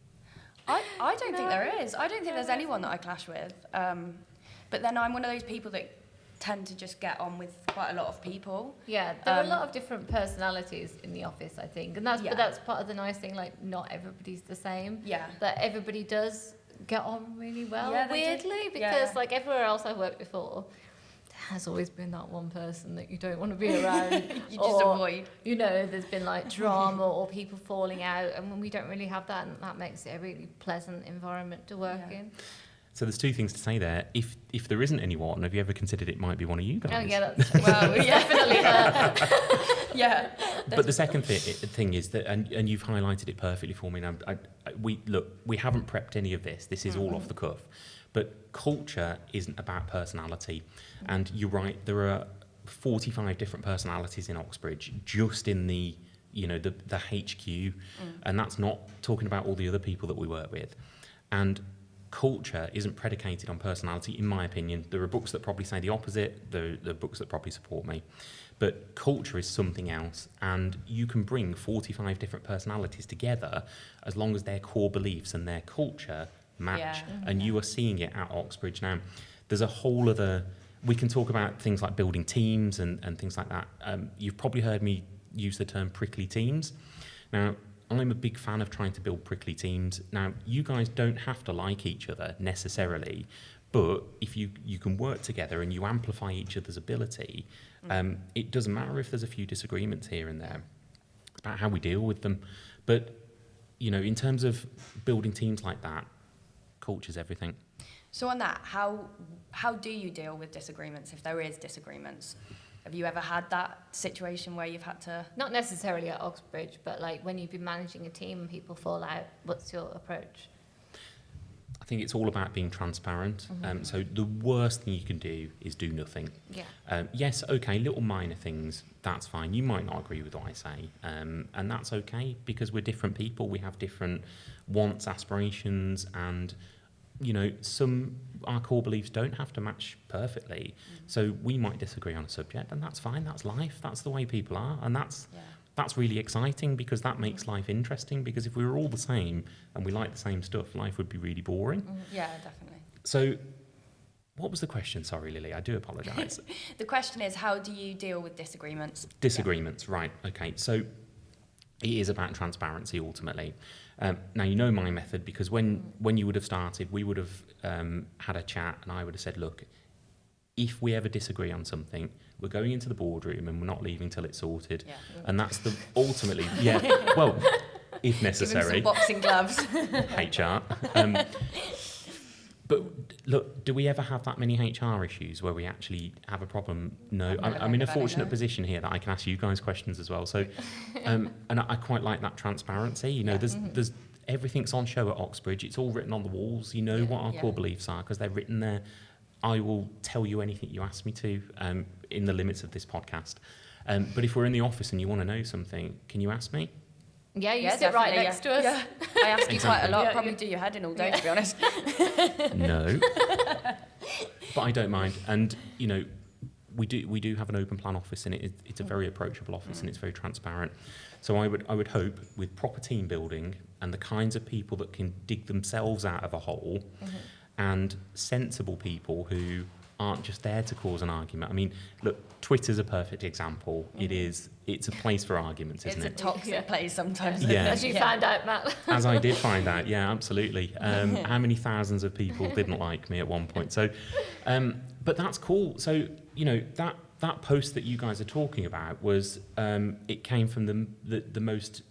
I don't think there is. I don't think there's anyone that I clash with. But then I'm one of those people that tend to just get on with quite a lot of people. Yeah, there are a lot of different personalities in the office, I think, and that's part of the nice thing. Like, not everybody's the same. Yeah. That everybody does get on really well, Yeah, they do. weirdly, because like everywhere else I've worked before, there has always been that one person that you don't want to be around. You just avoid. There's been like drama or people falling out, and when we don't really have that, and that makes it a really pleasant environment to work in. So there's two things to say there. If there isn't anyone, have you ever considered it might be one of you guys? Oh yeah, that's definitely her. Yeah. But the second thing is that, and you've highlighted it perfectly for me. Now, we haven't prepped any of this. This is all off the cuff. But culture isn't about personality. And you're right, there are 45 different personalities in Oxbridge, just in the HQ. And that's not talking about all the other people that we work with. And culture isn't predicated on personality, in my opinion. There are books that probably say the opposite. There are books that probably support me. But culture is something else, and you can bring 45 different personalities together as long as their core beliefs and their culture match. And you are seeing it at Oxbridge now. There's a whole other... We can talk about things like building teams and things like that. You've probably heard me use the term prickly teams. Now, I'm a big fan of trying to build prickly teams. Now, you guys don't have to like each other necessarily, but if you can work together and you amplify each other's ability, it doesn't matter if there's a few disagreements here and there. It's about how we deal with them. But, in terms of building teams like that, culture's everything. So on that, how do you deal with disagreements if there is disagreements? Have you ever had that situation where you've had to? Not necessarily at Oxbridge, but like when you've been managing a team and people fall out, what's your approach? I think it's all about being transparent. So the worst thing you can do is do nothing. Yeah. Yes, okay, little minor things, that's fine. You might not agree with what I say, and that's okay, because we're different people. We have different wants, aspirations, and our core beliefs don't have to match perfectly. So we might disagree on a subject, and that's fine. That's life. That's the way people are, and that's really exciting, because that makes life interesting. Because if we were all the same and we like the same stuff, life would be really boring. Yeah, definitely. So, what was the question? Sorry, Lily, I do apologise. The question is, how do you deal with disagreements? Disagreements, right? Okay, so it is about transparency ultimately. Now you know my method, because when you would have started, we would have had a chat, and I would have said, look, if we ever disagree on something, we're going into the boardroom and we're not leaving till it's sorted. Yeah. And that's the ultimately, well, if necessary. Give him some boxing gloves. HR. But look, do we ever have that many HR issues where we actually have a problem? No. I'm in a fortunate position here that I can ask you guys questions as well. So, and I quite like that transparency. There's everything's on show at Oxbridge. It's all written on the walls. You know what our core beliefs are, because they're written there. I will tell you anything you ask me to, in the limits of this podcast. But if we're in the office and you want to know something, can you ask me? Yeah, you sit right next to us. Yeah. I ask you quite a lot. Yeah, Probably do your head in all day, to be honest. No. But I don't mind. And, we do have an open plan office, and it's a very approachable office, and it's very transparent. So I would hope, with proper team building and the kinds of people that can dig themselves out of a hole, and sensible people who aren't just there to cause an argument. I mean, look, Twitter's a perfect example. It's a place for arguments, isn't it? It's a toxic place sometimes. Yeah. As you found out, Matt. As I did find out, yeah, absolutely. How many thousands of people didn't like me at one point? So, but that's cool. So, that post that you guys are talking about was, it came from the most...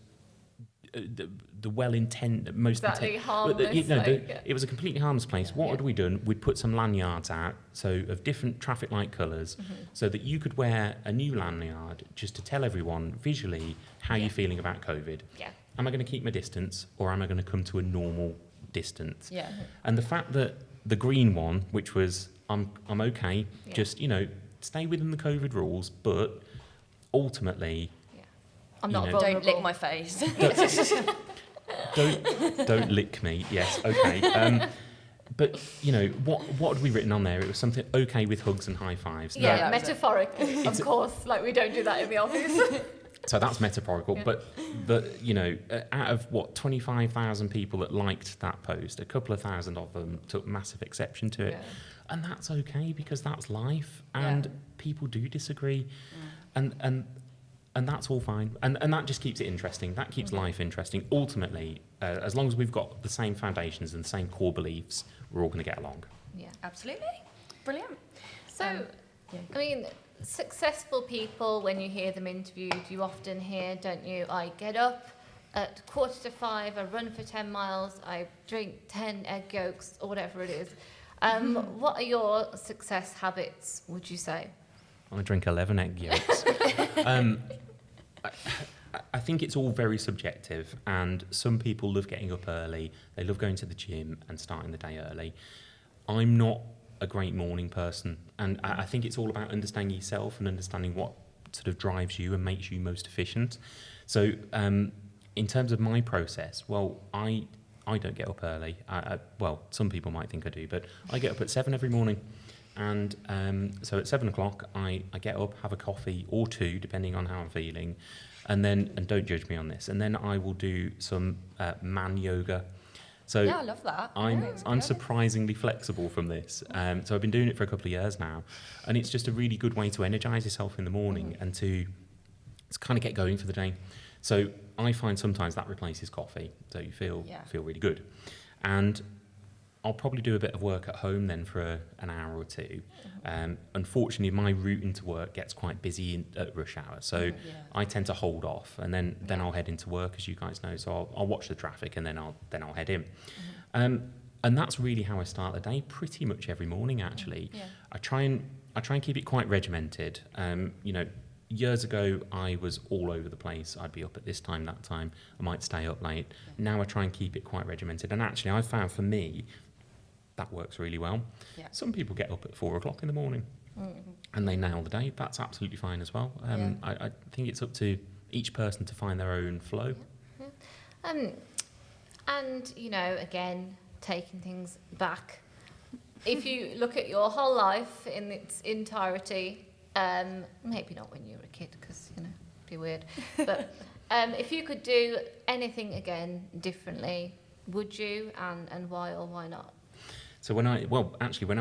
the well-intended, most exactly harmless. It was a completely harmless place. What had we done? We'd put some lanyards out, so of different traffic light colours, so that you could wear a new lanyard just to tell everyone visually how you're feeling about COVID. Yeah. Am I going to keep my distance, or am I going to come to a normal distance? Yeah. And the fact that the green one, which was I'm okay, just stay within the COVID rules, but ultimately. I'm not Don't lick my face. Don't lick me. Yes, okay. But what had we written on there? It was something okay with hugs and high fives. Yeah, No, metaphorically, of course. Like we don't do that in the office. So that's metaphorical. But out of 25,000 people that liked that post, a couple of thousand of them took massive exception to it, and that's okay, because that's life, and people do disagree, and that's all fine. And that just keeps it interesting. That keeps life interesting. Ultimately, as long as we've got the same foundations and the same core beliefs, we're all going to get along. Yeah. Absolutely. Brilliant. So, I mean, successful people, when you hear them interviewed, you often hear, don't you, I get up at 4:45, I run for 10 miles, I drink 10 egg yolks, or whatever it is. What are your success habits, would you say? I drink 11 egg yolks. I think it's all very subjective, and some people love getting up early. They love going to the gym and starting the day early. I'm not a great morning person, and I think it's all about understanding yourself and understanding what sort of drives you and makes you most efficient. So in terms of my process, well, I don't get up early. Well, some people might think I do, but I get up at 7 every morning. And so at 7 o'clock, I get up, have a coffee or two, depending on how I'm feeling. And don't judge me on this. And then I will do some man yoga. So Yeah, I love that. I'm surprisingly flexible from this. So I've been doing it for a couple of years now. And it's just a really good way to energize yourself in the morning and to kind of get going for the day. So I find sometimes that replaces coffee. So you feel really good. And I'll probably do a bit of work at home then for an hour or two. Unfortunately, my route into work gets quite busy at rush hour, so I tend to hold off, and then I'll head into work, as you guys know. So I'll watch the traffic, and then I'll head in. And And that's really how I start the day, pretty much every morning, actually. Yeah. I try and keep it quite regimented. You know, years ago, I was all over the place. I'd be up at this time, that time. I might stay up late. Now I try and keep it quite regimented. And actually, I found for me, that works really well. Yeah. Some people get up at 4 o'clock in the morning and they nail the day. That's absolutely fine as well. I think it's up to each person to find their own flow. And, you know, again, taking things back, if you look at your whole life in its entirety, maybe not when you were a kid, because, you know, it'd be weird, but if you could do anything again differently, would you, and why or why not? So when I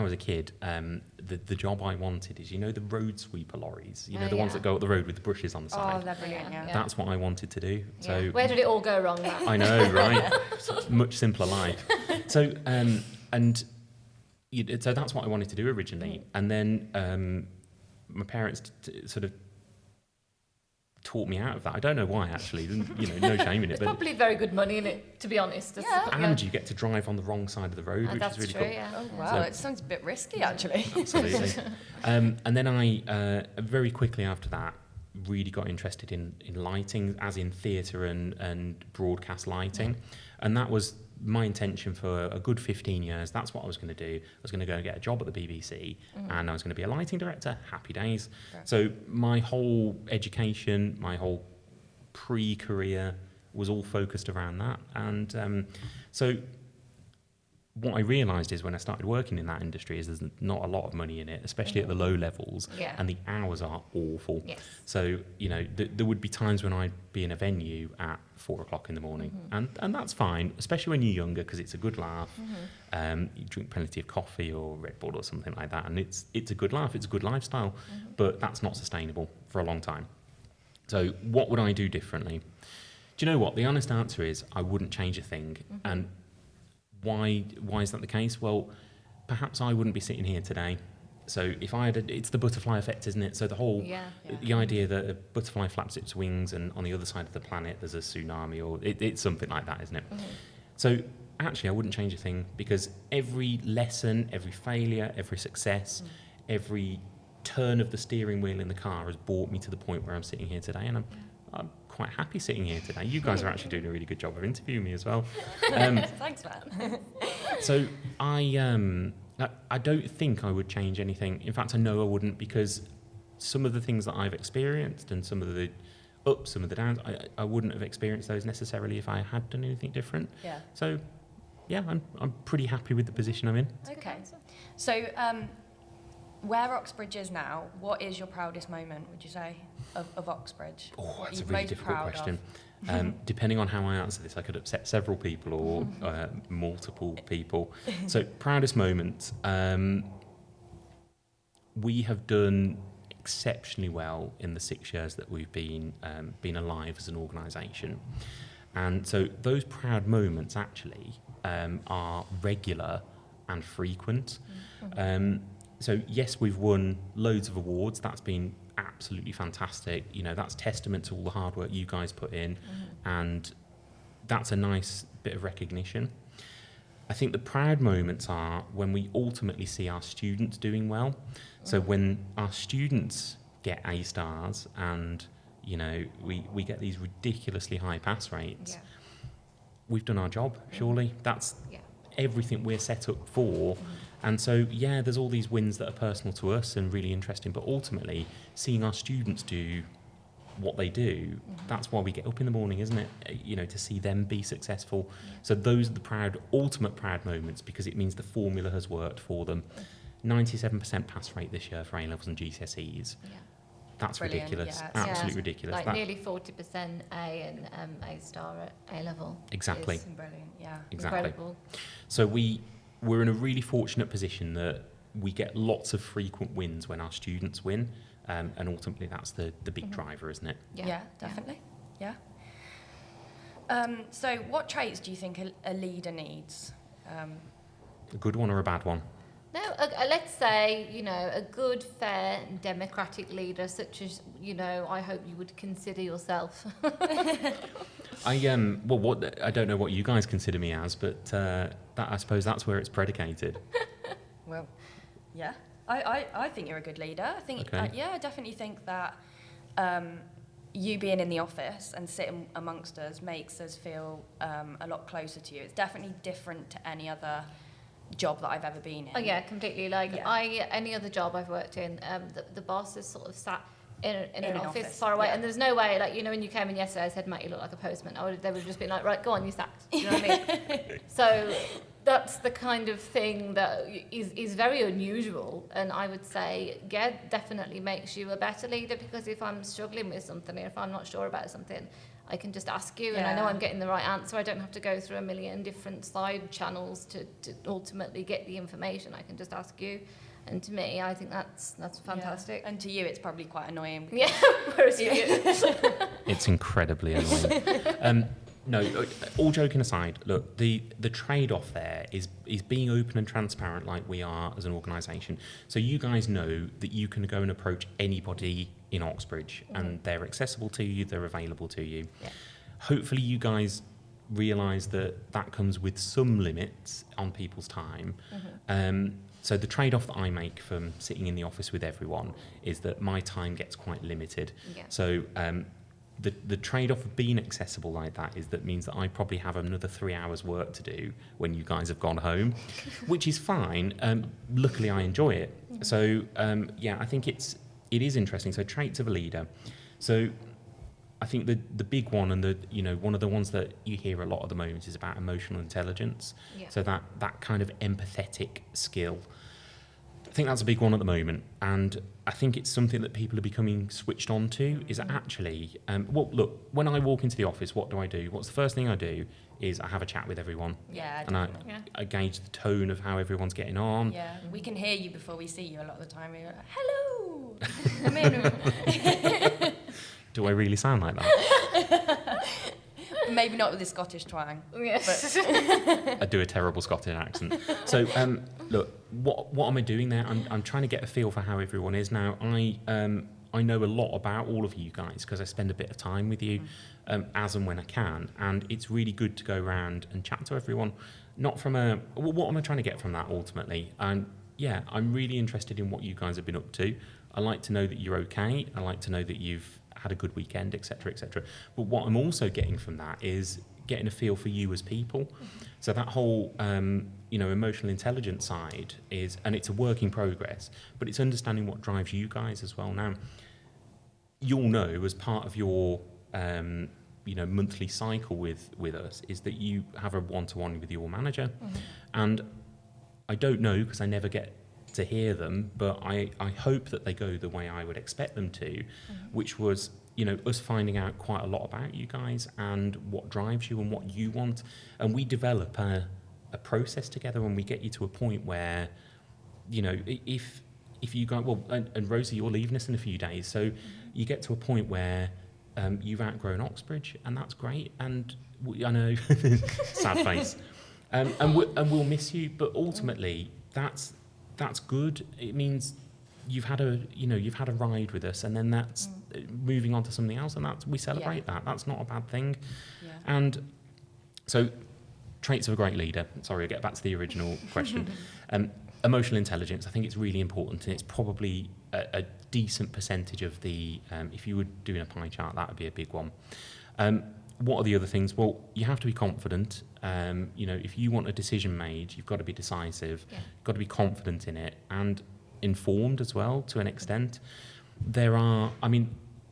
was a kid, the job I wanted is, you know, the road sweeper lorries, you know, the ones that go up the road with the brushes on the side. Oh, they're brilliant, yeah. That's what I wanted to do. So where did it all go wrong, Matt? I know, right? Much simpler life. So so that's what I wanted to do originally, and then my parents sort of taught me out of that. I don't know why, actually. You know, no shame in it. There's probably very good money in it, to be honest. And you get to drive on the wrong side of the road, which is really cool. Yeah. Oh, wow, So- it sounds a bit risky, actually. Absolutely. And then I, very quickly after that, really got interested in lighting, as in theatre and broadcast lighting. And that was my intention for a good 15 years. That's what I was going to do. I was going to go and get a job at the BBC, and I was going to be a lighting director. Happy days. Right. So my whole education, my whole pre-career was all focused around that. And so what I realised is when I started working in that industry is there's not a lot of money in it, especially at the low levels, and the hours are awful. Yes. So, you know, there would be times when I'd be in a venue at 4 o'clock in the morning, and that's fine, especially when you're younger, because it's a good laugh. You drink plenty of coffee or Red Bull or something like that, and it's a good laugh, it's a good lifestyle, but that's not sustainable for a long time. So what would I do differently? Do you know what? The honest answer is I wouldn't change a thing. And why is that the case? Well, perhaps I wouldn't be sitting here today. So if I had it's the butterfly effect, isn't it? So the whole, the idea that a butterfly flaps its wings and on the other side of the planet there's a tsunami, or it's something like that, isn't it? So actually I wouldn't change a thing, because every lesson, every failure, every success, every turn of the steering wheel in the car has brought me to the point where I'm sitting here today, and I'm quite happy sitting here today. You guys are actually doing a really good job of interviewing me as well. Thanks, man. So I don't think I would change anything. In fact, I know I wouldn't, because some of the things that I've experienced and some of the ups, some of the downs, I wouldn't have experienced those necessarily if I had done anything different. Yeah. So, yeah, I'm pretty happy with the position I'm in. Okay. So, where Oxbridge is now, what is your proudest moment, would you say, of Oxbridge? Oh, What that's a you're really most difficult proud question. of? Depending on how I answer this, I could upset several people or multiple people. So, proudest moment. We have done exceptionally well in the 6 years that we've been alive as an organisation. And so those proud moments actually are regular and frequent. So yes, we've won loads of awards. That's been absolutely fantastic. You know, that's testament to all the hard work you guys put in, and that's a nice bit of recognition. I think the proud moments are when we ultimately see our students doing well. So when our students get A stars and, you know, we get these ridiculously high pass rates, we've done our job, surely. That's everything we're set up for. And so, yeah, there's all these wins that are personal to us and really interesting, but ultimately seeing our students do what they do, that's why we get up in the morning, isn't it? You know, to see them be successful. So those are the ultimate proud moments, because it means the formula has worked for them. 97% pass rate this year for A-levels and GCSEs. That's Brilliant, ridiculous, yeah. absolutely ridiculous. Like That- nearly 40% A and A star at A level. Exactly. Is Brilliant, yeah. Exactly. Incredible. So we're in a really fortunate position that we get lots of frequent wins when our students win, and ultimately that's the big driver, isn't it? Yeah, definitely. Yeah. So what traits do you think a leader needs? A good one or a bad one? No, let's say, you know, a good, fair, and democratic leader, such as, you know, I hope you would consider yourself. I don't know what you guys consider me as, but I suppose that's where it's predicated. Well, yeah. I think you're a good leader. I think, Okay. I definitely think that you being in the office and sitting amongst us makes us feel a lot closer to you. It's definitely different to any other job that I've ever been in. Oh yeah, completely. Like Yeah. any other job I've worked in, the boss is sort of sat in an office far away, yeah. and there's no way, like, you know, when you came in yesterday, I said, Matt, you look like a postman. They would have just been like, right, go on, you're sacked. Do you know what I mean? So that's the kind of thing that is very unusual, and I would say, yeah, definitely makes you a better leader, because if I'm struggling with something, or if I'm not sure about something, I can just ask you, and I know Yeah. I'm getting the right answer. I don't have to go through a million different side channels to ultimately get the information. I can just ask you. And to me, I think that's fantastic. Yeah. And to you, it's probably quite annoying. Yeah, whereas for you, It's incredibly annoying. No, all joking aside, look, the trade-off there is being open and transparent like we are as an organisation. So you guys know that you can go and approach anybody in Oxbridge, and they're accessible to you, they're available to you. Yeah. Hopefully you guys realise that comes with some limits on people's time. So the trade-off that I make from sitting in the office with everyone is that my time gets quite limited. Yeah. So the trade-off of being accessible like that is that means that I probably have another 3 hours work to do when you guys have gone home, which is fine. Luckily, I enjoy it. So yeah, I think it is interesting. So traits of a leader. So I think the big one, and one of the ones that you hear a lot at the moment, is about emotional intelligence. Yeah. So that kind of empathetic skill. I think that's a big one at the moment, and I think it's something that people are becoming switched on to. Is actually, well, look, when I walk into the office, what do I do? What's the first thing I do? Is I have a chat with everyone, Yeah, and I definitely. Yeah. I gauge the tone of how everyone's getting on. Yeah, we can hear you before we see you a lot of the time. We're like, hello, come in. Do I really sound like that? Maybe not with the Scottish twang. yes. I do a terrible Scottish accent. So, look, what am I doing there? I'm trying to get a feel for how everyone is now. I know a lot about all of you guys because I spend a bit of time with you, as and when I can, and it's really good to go around and chat to everyone. Not from what am I trying to get from that ultimately? And yeah, I'm really interested in what you guys have been up to. I like to know that you're okay. I like to know that you've had a good weekend, etc., etc. But what I'm also getting from that is getting a feel for you as people. So that whole, emotional intelligence side is, and it's a work in progress, but it's understanding what drives you guys as well. Now, you'll know as part of your, monthly cycle with us is that you have a one-to-one with your manager, and I don't know because I never get to hear them, but I hope that they go the way I would expect them to, which was, us finding out quite a lot about you guys and what drives you and what you want, and we develop a process together, and we get you to a point where, if you go, and Rosie, you're leaving us in a few days, so you get to a point where you've outgrown Oxbridge, and that's great, and I know, sad face, and we'll miss you, but ultimately that's good. It means you've had a ride with us, and then that's moving on to something else, and we celebrate that. That's not a bad thing. Yeah. And so, traits of a great leader. Sorry, I'll get back to the original question. Emotional intelligence, I think it's really important, and it's probably a decent percentage of the, if you were doing a pie chart, that would be a big one. What are the other things? Well, you have to be confident. If you want a decision made, you've got to be decisive. Yeah. You've got to be confident in it, and informed as well to an extent.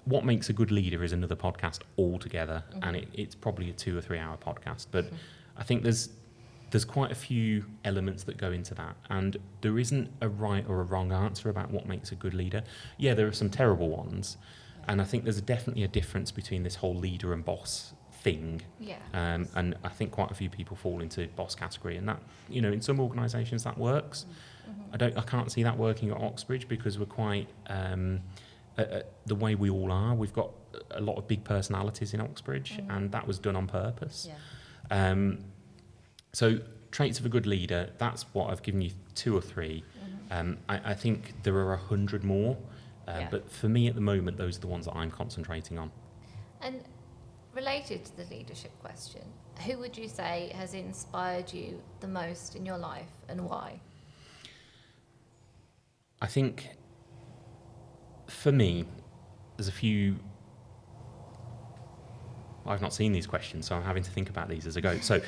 What makes a good leader is another podcast altogether, and it's probably a 2 or 3 hour podcast. But I think there's quite a few elements that go into that, and there isn't a right or a wrong answer about what makes a good leader. Yeah, there are some terrible ones, and I think there's definitely a difference between this whole leader and boss thing. Yeah. And I think quite a few people fall into boss category, and that, in some organisations that works. I can't see that working at Oxbridge because we're quite the way we all are. We've got a lot of big personalities in Oxbridge, and that was done on purpose. Yeah. So traits of a good leader, that's what I've given you 2 or 3. I think there are 100 more, but for me at the moment, those are the ones that I'm concentrating on. And Related to the leadership question, who would you say has inspired you the most in your life and why? I think for me, there's a few. I've not seen these questions, so I'm having to think about these as I go. So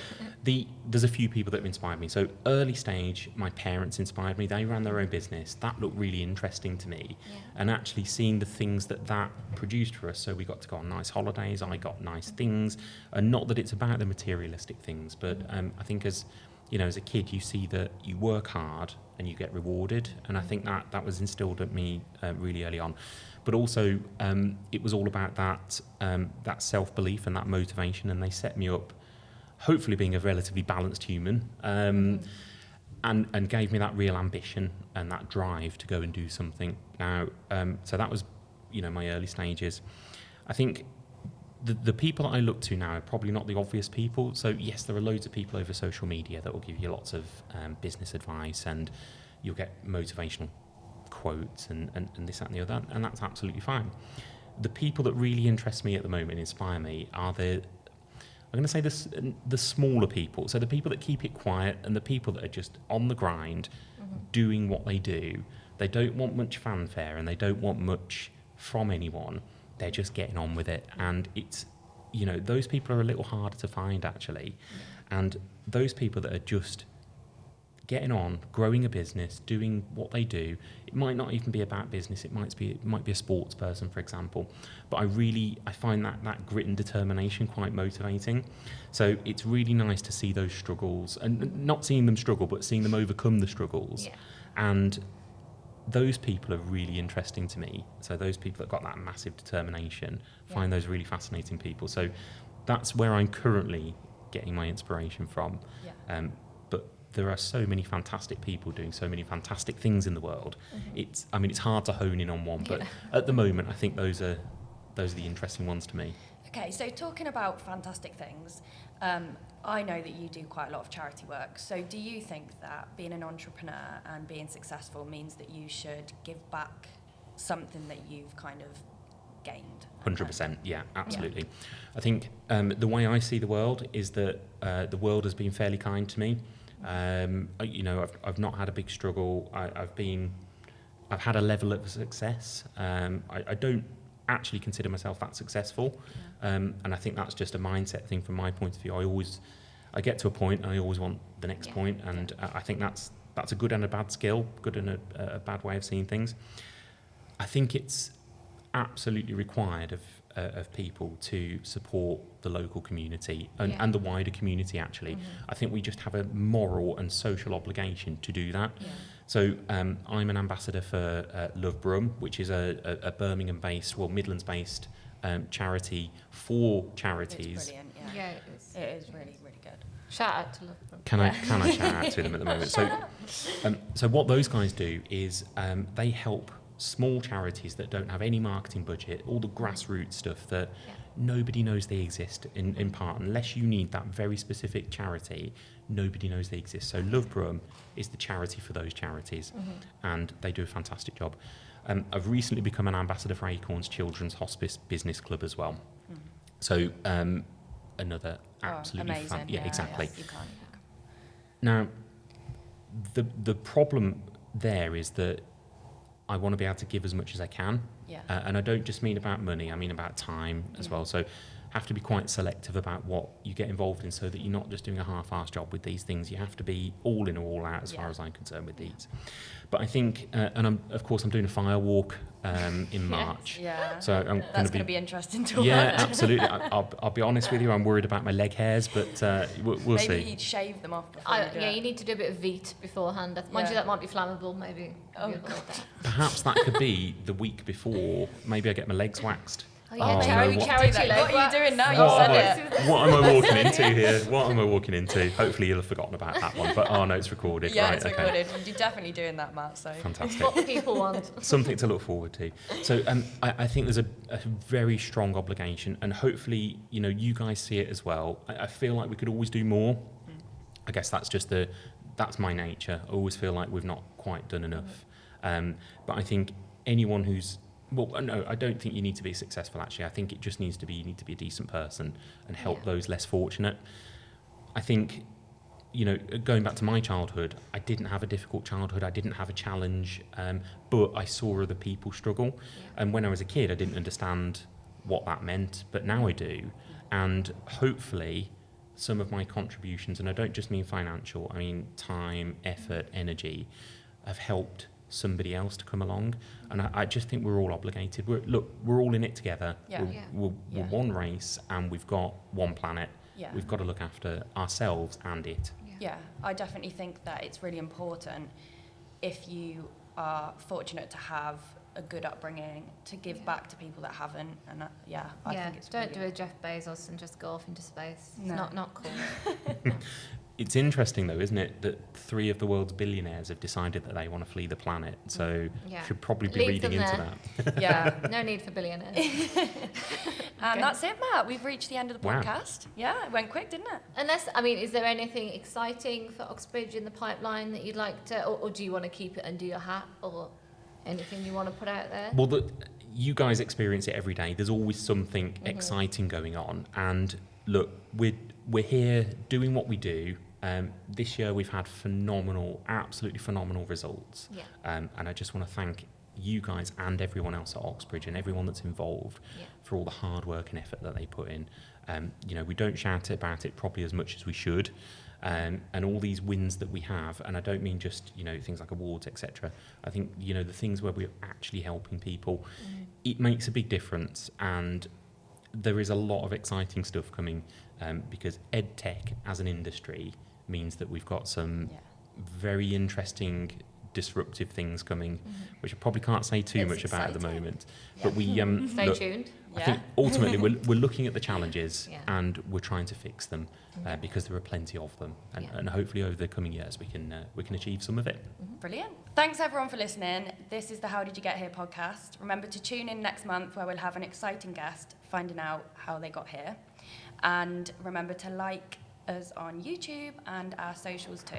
there's a few people that have inspired me. So early stage, my parents inspired me. They ran their own business. That looked really interesting to me. Yeah. And actually seeing the things that produced for us. So we got to go on nice holidays. I got nice things. And not that it's about the materialistic things, but I think as a kid, you see that you work hard and you get rewarded. And I think that was instilled at me really early on. But also, it was all about that self-belief and that motivation, and they set me up, hopefully being a relatively balanced human, and gave me that real ambition and that drive to go and do something. Now, so that was, my early stages. I think the people that I look to now are probably not the obvious people. So yes, there are loads of people over social media that will give you lots of business advice, and you'll get motivational quotes and this, that and the other, and that's absolutely fine. The people that really interest me at the moment, inspire me, are I'm going to say the smaller people. So the people that keep it quiet and the people that are just on the grind, doing what they do. They don't want much fanfare and they don't want much from anyone. They're just getting on with it. And it's, those people are a little harder to find actually. And those people that are just getting on, growing a business, doing what they do. It might not even be about business. It might be a sports person, for example. But I find that grit and determination quite motivating. So it's really nice to see those struggles, and not seeing them struggle, but seeing them overcome the struggles. Yeah. And those people are really interesting to me. So those people that got that massive determination, find those really fascinating people. So that's where I'm currently getting my inspiration from. Yeah. But there are so many fantastic people doing so many fantastic things in the world. It's hard to hone in on one, but at the moment, I think those are the interesting ones to me. Okay, so talking about fantastic things, I know that you do quite a lot of charity work. So do you think that being an entrepreneur and being successful means that you should give back something that you've kind of gained? 100%, yeah, absolutely. Yeah. I think the way I see the world is that the world has been fairly kind to me. I've not had a big struggle. I've had a level of success. I don't actually consider myself that successful, and I think that's just a mindset thing from my point of view. I get to a point and I always want the next point, and I think that's a good and a bad skill, good and a bad way of seeing things. I think it's absolutely required of people to support the local community and the wider community actually. I think we just have a moral and social obligation to do that. So I'm an ambassador for Love Brum, which is a Birmingham-based, Midlands-based charity for charities. It's brilliant, Yeah, it is really, really good. Shout out to Love Brum. Can I shout out to them at the moment? So what those guys do is they help small charities that don't have any marketing budget, all the grassroots stuff that nobody knows they exist in part. Unless you need that very specific charity, nobody knows they exist. So Love Brum is the charity for those charities, and they do a fantastic job. I've recently become an ambassador for Acorns Children's Hospice Business Club as well. So another absolutely amazing. Exactly. You can't. Now, the problem there is that I want to be able to give as much as I can. And I don't just mean about money, I mean about time as well. So have to be quite selective about what you get involved in so that you're not just doing a half-assed job with these things. You have to be all in or all out as far as I'm concerned with these. But I think, and I'm doing a fire walk in March. So that's going to be interesting to watch. Yeah, absolutely. I'll be honest with you, I'm worried about my leg hairs, but we'll see. Maybe you'd shave them off before you do it. You need to do a bit of VEET beforehand. Mind you, that might be flammable, maybe. Perhaps that could be the week before. Maybe I get my legs waxed. Charity leg. What are you doing now? You said it. What am I walking into here? What am I walking into? Hopefully you'll have forgotten about that one. But no, it's recorded. Yeah, right, it's recorded. You're definitely doing that, Matt. So fantastic. What the people want. Something to look forward to. So I think there's a very strong obligation, and hopefully you guys see it as well. I feel like we could always do more. I guess that's my nature. I always feel like we've not quite done enough. But I think anyone who's Well, no, I don't think you need to be successful, actually. I think it just needs to be, you need to be a decent person and help those less fortunate. I think, going back to my childhood, I didn't have a difficult childhood. I didn't have a challenge, but I saw other people struggle. Yeah. And when I was a kid, I didn't understand what that meant, but now I do. And hopefully some of my contributions, and I don't just mean financial, I mean time, effort, energy, have helped somebody else to come along. And I just think we're all obligated. We're all in it together. Yeah. We're one race, and we've got one planet. Yeah. We've got to look after ourselves and it. Yeah, I definitely think that it's really important, if you are fortunate to have a good upbringing, to give back to people that haven't. And I think it's don't really do a Jeff Bezos and just go off into space. It's No. not cool. It's interesting, though, isn't it, that 3 of the world's billionaires have decided that they want to flee the planet. So should probably be Leave reading them into there. that. Yeah. No need for billionaires. And that's it, Matt. We've reached the end of the Wow. podcast. Yeah, it went quick, didn't it? Is there anything exciting for Oxbridge in the pipeline that you'd like to, or do you want to keep it under your hat, or anything you want to put out there? Well, you guys experience it every day. There's always something exciting going on. And look, we're here doing what we do. This year we've had absolutely phenomenal results. Yeah. And I just want to thank you guys and everyone else at Oxbridge and everyone that's involved for all the hard work and effort that they put in. We don't shout about it probably as much as we should. And all these wins that we have, and I don't mean just, things like awards, etc. I think, the things where we're actually helping people, it makes a big difference. And there is a lot of exciting stuff coming, because EdTech as an industry means that we've got some very interesting, disruptive things coming, which I probably can't say too It's much about at the exciting. moment. Yeah. But we Stay look, tuned. I think ultimately we're looking at the challenges Yeah. and we're trying to fix them, because there are plenty of them, and hopefully over the coming years we can achieve some of it. Brilliant. Thanks everyone for listening. This is the How Did You Get Here podcast. Remember to tune in next month, where we'll have an exciting guest finding out how they got here. And remember to like us on YouTube and our socials too.